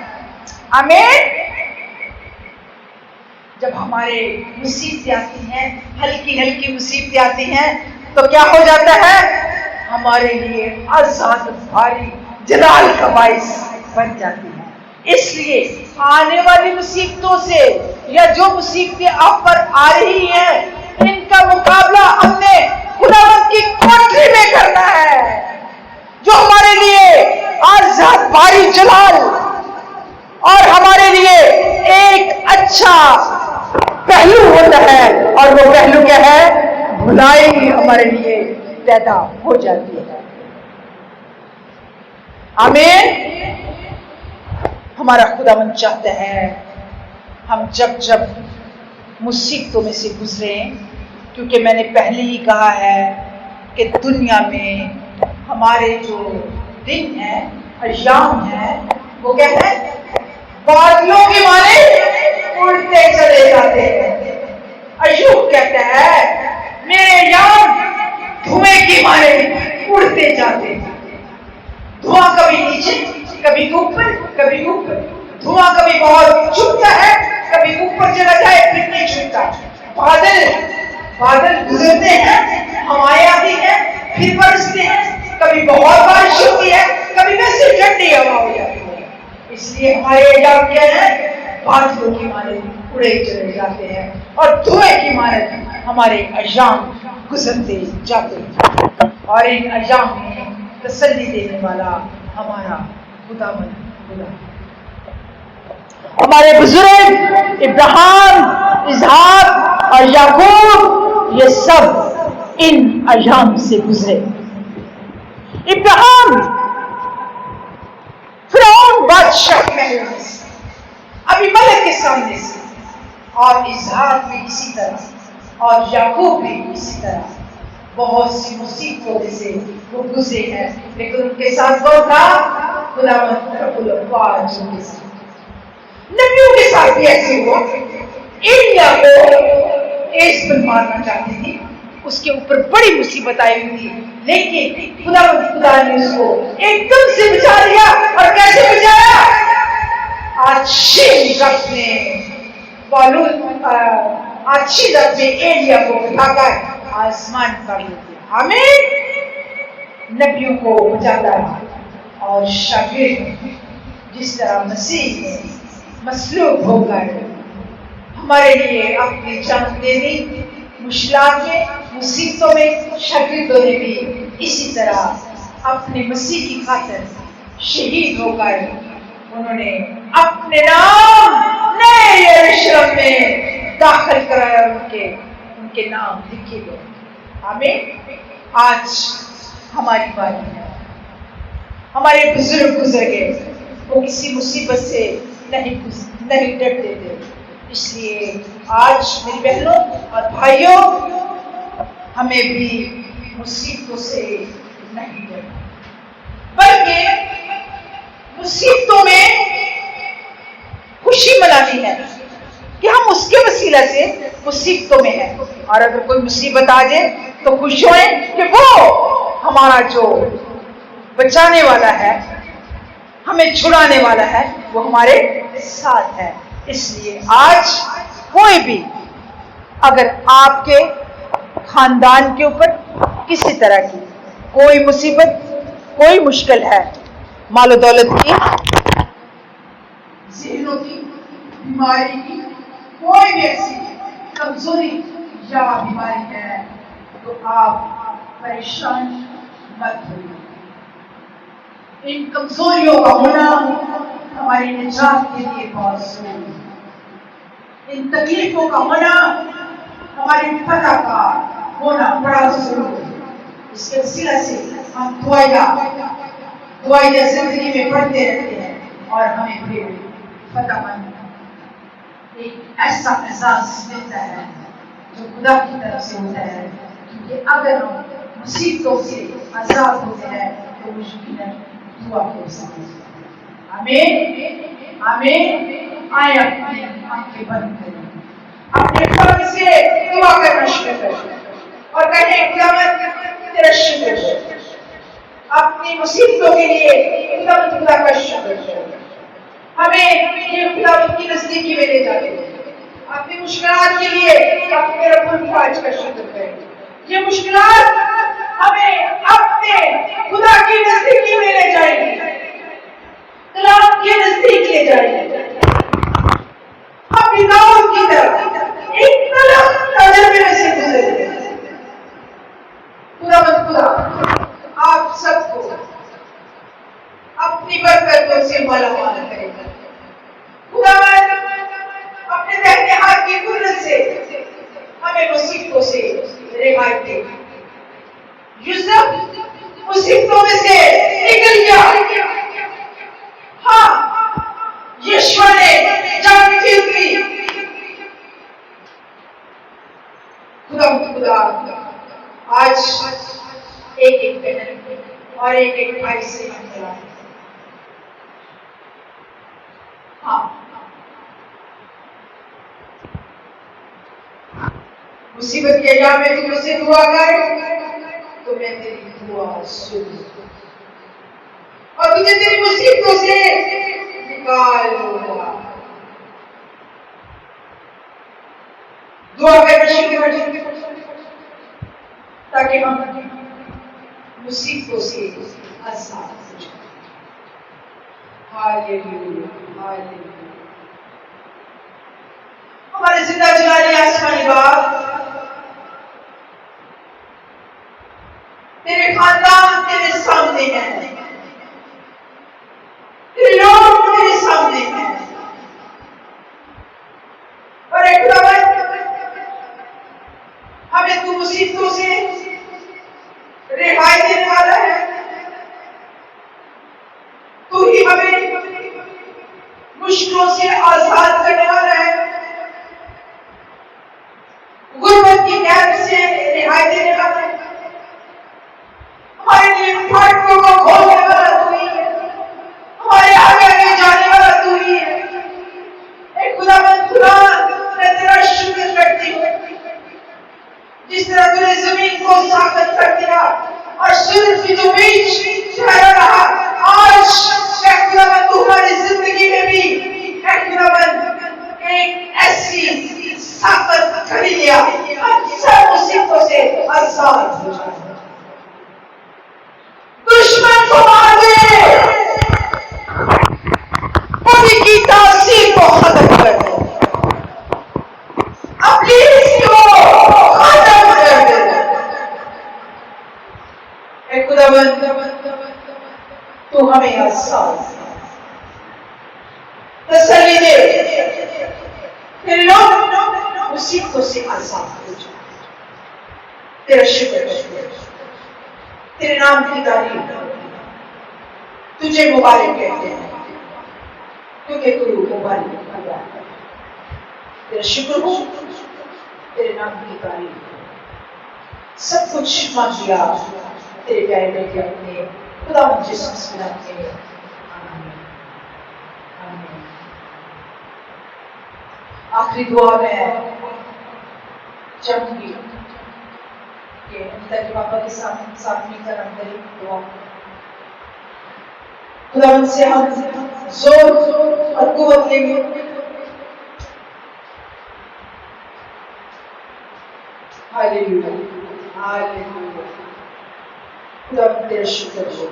आमीन। जब हमारे मुसीबतें आती हैं, हल्की हल्की मुसीबतें आती हैं, तो क्या हो जाता है? हमारे लिए आजाद भारी जलाल का बायस बन जाती है। इसलिए आने वाली मुसीबतों से या जो मुसीबतें आप पर आ रही हैं, इनका मुकाबला हमने खुदावंद की कोठरी में करना है, जो हमारे लिए आजाद भारी जलाल और हमारे लिए एक अच्छा पहलू होता है। और वो पहलू क्या है? भलाई हमारे लिए पैदा हो जाती है। आमीन। हमारा खुदावंद चाहता है हम जब जब मुसीबतों में से गुजरे, क्योंकि मैंने पहले ही कहा है कि दुनिया में हमारे जो दिन है, अय्याम है, वो क्या है? बादलों के मारे उड़ते चले जाते हैं। अय्यूब कहता है मेरे अय्याम धुएं के मारे उड़ते जाते हैं। धुआं कभी नीचे, कभी ऊपर, कभी ऊपर। धुआं कभी बहुत छुपता है, कभी ऊपर चला जाए, फिर नहीं छुपता। बादल गुजरते हैं, हवाएं आती हैं, फिर बरसते हैं, कभी बहुत बारिश होती है, कभी वैसे ठंडी हवा हो जाती है। इसलिए हमारे अय्याम क्या है? बादलों की मारे उड़े चले जाते हैं और धुएं की मारे हमारे अय्याम गुजरते जाते हैं। और इन अय्याम में तसल्ली देने वाला हमारा खुदावंद खुदा। हमारे बुजुर्ग इब्राहिम, इसहाक और याकूब, ये सब इन अय्याम से गुजरे। इब्राहिम फिरौन बादशाह के महल में से, अबीमेलेक के सामने से, और इसहाक भी इसी तरह, और याकूब भी इसी तरह बहुत सी मुसीबतों में से वो गुजरे हैं। लेकिन उनके साथ कौन था? खुदावंद रब्बुल अफ़वाज उनके साथ। नबियों के साथ भी ऐसे हुआ। एलिया को एजबल मारना चाहती थी, उसके ऊपर बड़ी मुसीबत आई हुई थी, लेकिन खुदा ने उसको एकदम से बचा लिया। और कैसे बचाया? अच्छी रब ने एलिया को उठाकर आसमान पर ले गया। आमीन। नबियों को बचाता है और शागिर्द जिस तरह मसीह में मसलूब होकर हमारे लिए अपनी जान दे दी, मुश्किलात में, मुसीबतों में, शागिर्दों ने भी इसी तरह अपने मसीह की खातिर शहीद होकर उन्होंने अपने नाम नए यरूशलेम में दाखिल कराया। उनके नाम लिखे गए। आमीन। आज हमारी बारी है। हमारे बुजुर्ग गुजर गए, वो किसी मुसीबत से नहीं डरते थे। इसलिए आज मेरी बहनों और भाइयों, हमें भी मुसीबतों से नहीं डरना, बल्कि मुसीबतों में खुशी मनानी है कि हम उसके वसीला से मुसीबतों में हैं। और अगर कोई मुसीबत आ जाए तो खुश होए कि वो हमारा जो बचाने वाला है, हमें छुड़ाने वाला है, वो हमारे साथ है। इसलिए आज कोई भी अगर आपके खानदान के ऊपर किसी तरह की कोई मुसीबत, कोई मुश्किल है, मालो दौलत की, ज़हनों की, बीमारी की, कोई भी ऐसी कमजोरी या बीमारी है, तो आप परेशान मत होइए। इन कमजोरियों का होना हमारी निजात के लिए बहुत जरूरी है। इन तकलीफों का होना, हमारी फतह का होना बड़ा जरूरी है। इसके वसीला से हम दुआया जिंदगी में बढ़ते रहते हैं और हमें फिर खुदावंद एक ऐसा एहसास मिलता है जो खुदा की तरफ से होता है, क्योंकि अगर हम मुसीबतों से आजाद होते हैं तो मुश्किल दुआ को समझ। आमीन आमीन। आए अपनी आंखें बंद करें, अपने फर्ज से दुआ करना शुरू करें और कहें खुदावंद तेरा शुक्र है। अपनी मुसीबतों के लिए खुदावंद खुदा का शुक्र है। हमें ये खुदावंद की नजदीकी में ले जाते हैं। अपनी मुश्किलात के लिए अपने रब्बुल फाज का शुक्र करें। ये मुश्किलात हमें अपने खुदा की नजदीकी में ले जाएंगे, कलाम के नजदीक ले जाएंगे। अपनी दाऊद की तरफ एक तजर्बे में से गुजरेंगे। खुदा आप सबको अपनी बरकतों से मालामाल करेगा। खुदावंद अपने दाहिने हाथ की कुदरत से हमें मुसीबतों से रिहाई दे। यूसुफ मुसीबतों में से निकल गया। हाँ, यीशु ने जान की खुदा आज एक बहन और एक भाई से मिला। हाँ, मुसीबत के अय्याम में तू मुझसे दुआ कर तो मैं तेरी दुआ सुन और तुझे तेरी मुसीबतों से निकाल लूंगा। दुआ करना शुरू कर ताकि हम मुसीबतों से आजाद हो जाएं। Hallelujah hallelujah. हमारे जिंदा जलाली आसमानी बाप, तेरे खानदान तेरे सामने है, तेरे लोग तेरे सामने हैं और एक हमें तू मुसीबतों से रिहाई देने वाला है। तू ही हमें मुश्किलों से आजाद करने वाला है, गुर्बत की कैद से रिहाई देने वाला है, हमारे लिए फाटकों को खोलने वाला तू ही है, हमारे आगे जाने वाला तू ही है। एक खुदावंद खुदा, मैं तेरा शुक्र करती हूँ जिस तरह तूने जमीन को साबित कर दिया और सूरज की जो बीच ठहरा रहा, आज खुदावंद तू हमारी जिंदगी में भी खुदावंद एक ऐसी साबित कर दिया, हम सब मुसीबतों से आजाद हो जाए। दुश्मन को मार दे, उनकी तासीर को खत्म कर दे, अपनी को खत्म कर दे। खुदावंद तू हमें आजाद तसल्ली दे, तेरे लोग मुसीबतों से आजाद हो जाए। तेरा शुक्र है, तेरे नाम की तारीफ, तुझे मुबारक कहते हैं क्योंकि तू मुबारक खुदा है। तेरा शुक्र हो, तेरे नाम की तारीफ। सब कुछ मांग लिया तेरे प्यारे बेटे अपने खुदावंद यीशु मसीह के नाम में। आमीन आमीन। आखिरी दुआ में चाहूंगी कि पिता के पापा के साथ मिलकर हम करें दुआ। खुदावंद से हम जोर और कुव्वत लेंगे। Hallelujah hallelujah. खुदावंद तेरा शुक्र हो।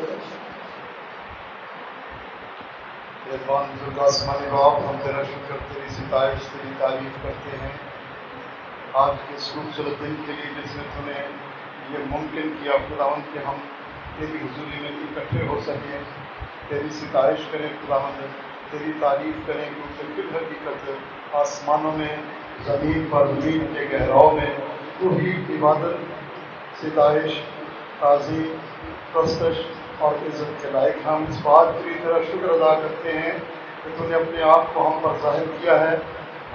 आसमानी बाप, हम तेरा शुक्र, तेरी सिताइश, तेरी तारीफ करते हैं आज के खूबसूरत दिन के लिए जिसमें तूने ये मुमकिन किया खुदावंद कि हम तेरी हुजूरी में इकट्ठे हो सकें। तेरी सिताइश करें खुदावंद, तेरी तारीफ करें क्योंकि फिर हकीकत आसमानों में, ज़मीन पर, ज़मीन के गहराव में तू ही इबादत, सिताइश ताज़ीम, प्रस्तश और इज़्ज़त के लायक। हम इस बात के लिए तेरा शुक्र अदा करते हैं कि तूने अपने आप को हम पर जाहिर किया है।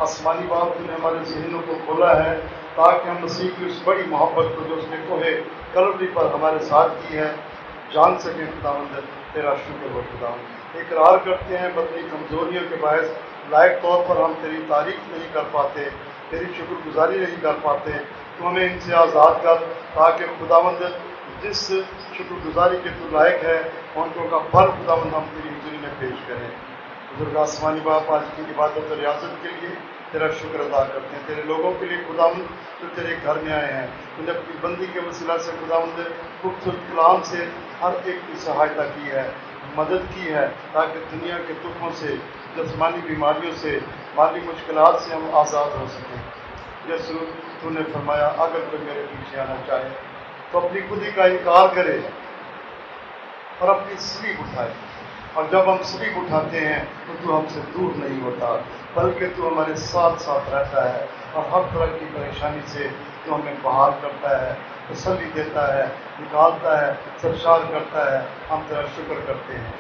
आसमानी बाप, तूने हमारे ज़हनों को खोला है ताकि हम मसीह की उस बड़ी मोहब्बत को जो उसने कोहे कलवरी पर हमारे साथ की है जान सकें। खुदावंद तेरा शुक्र हो खुदावंद। इकरार करते हैं अपनी कमज़ोरियों के बायस लायक तौर पर हम तेरी तारीफ़ नहीं कर पाते, तेरी शुक्रगुजारी नहीं कर पाते। तू हमें इनसे आज़ाद कर ताकि खुदावंद जिस शुक्रगुजारी के तू लायक है उनको का फल खुदावंद हम तेरी हुजूरी में पेश करें। बुजुर्ग आसमानी बाप, आज की इबादत और रियासत के लिए तेरा शुक्र अदा करते हैं। तेरे लोगों के लिए खुदावंद जो तेरे घर में आए हैं, तूने अपनी बंदी के वसीला से खुदावंद खूबसूरत कलाम से हर एक की सहायता की है, मदद की है ताकि दुनिया के दुखों से, जिस्मानी बीमारियों से, माली मुश्किलात से हम आज़ाद हो सकें। यसू, तूने फरमाया अगर कोई मेरे पीछे आना चाहे तो अपनी खुदी का इनकार करे और अपनी सलीब उठाए। और जब हम सलीब उठाते हैं तो तू हमसे दूर नहीं होता, बल्कि तू हमारे साथ साथ रहता है और हर तरह की परेशानी से तू हमें बहाल करता है, तसल्ली देता है, निकालता है, सरशार करता है। हम तेरा शुक्र करते हैं।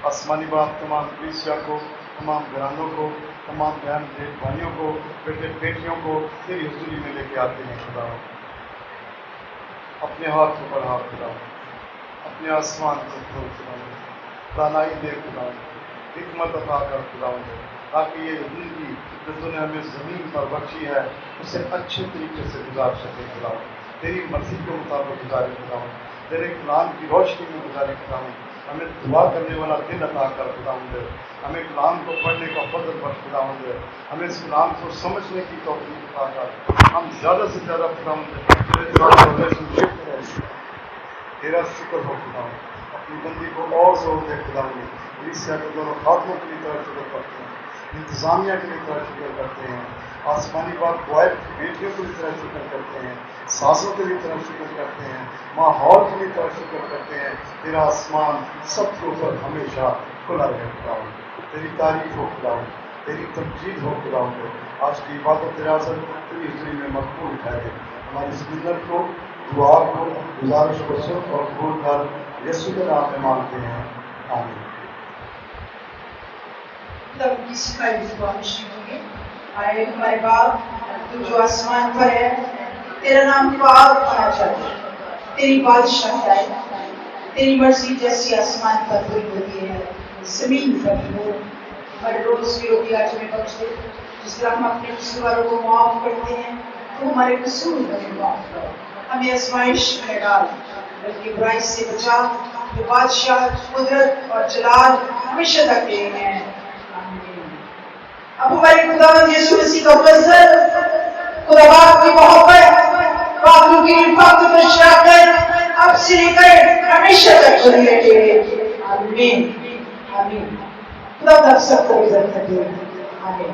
आसमानी बाप, तमाम कलीसिया को, तमाम घरानों को, तमाम बहन भाइयों को, बेटे बेटियों को तेरी हुजूरी में लेके आते हैं। खुदा अपने हाथों पर हाथ खुदा, अपने आसमान को खोल खुदा, दानाई दे खुदा, हिकमत अता कर खुदा, ताकि ये जिंदगी जो तूने हमें ज़मीन पर बख्शी है उसे अच्छे तरीके से गुजार सके खुदा। तेरी मर्जी के मुताबिक गुजारे खुदा, तेरे कलाम की रोशनी में गुजारे खुदा। हमें दुआ करने वाला दिल अता कर खुदा, हमें कलाम को पढ़ने का फजल बख्श खुदा, हमें इस कलाम को समझने की तौफीक अता कर। हम ज़्यादा से ज़्यादा खुदा तेरा शुक्र हो खुदा। अपनी बंदी को और जोर दे खुदा, कलीसिया के दोनों खातों के लिए तरह शुक्र करते हैं, इंतज़ामिया के लिए तरह शुक्र करते हैं, आसमानी बाप वाइफ की बेटियों के लिए तरह शुक्र करते हैं, सासों के लिए तरह शुक्र करते हैं, माहौल के लिए तरह शुक्र करते हैं। तेरा आसमान सबके ऊपर हमेशा खुला रहे खुदा, तेरी तारीफ हो खुदा, तेरी तमजीद हो खुदा। आज की इबादत रियासत तेरी हुजूरी में मकबूल ठहरे। हमारी इस मिन्नत को, दुआ को, गुजारिश को सुन और कबूल कर यीशु के नाम में मांगते हैं, आमीन। तब किसी का विश्वास होंगे। आए हमारे बाप, तू जो आसमान पर है, तेरा नाम पाक होना चाहिए, तेरी बादशाह आए, तेरी मर्जी जैसी आसमान पर पूरी होती है जमीन पर भी हो। हर रोज की रोटी आज हमें बख्श दे, जिस तरह हम अपने कसूरवारों को माफ करते हैं तो हमारे कसूर हमें माफ करो। हमें आजमाइश में डाल, बल्कि बुराई से बचा, जो बादशाह, कुदरत और जलाल हमेशा तक हैं। अब हमारे खुदावंद यीशु मसीह का फजल, खुदा बाप की मोहब्बत, बाप की रिफ़ाक़त और शफ़क़त अब से लेकर हमेशा तक बनी रहे। आमीन आमीन। खुदा आप सबको इज़्ज़त दे। आमीन।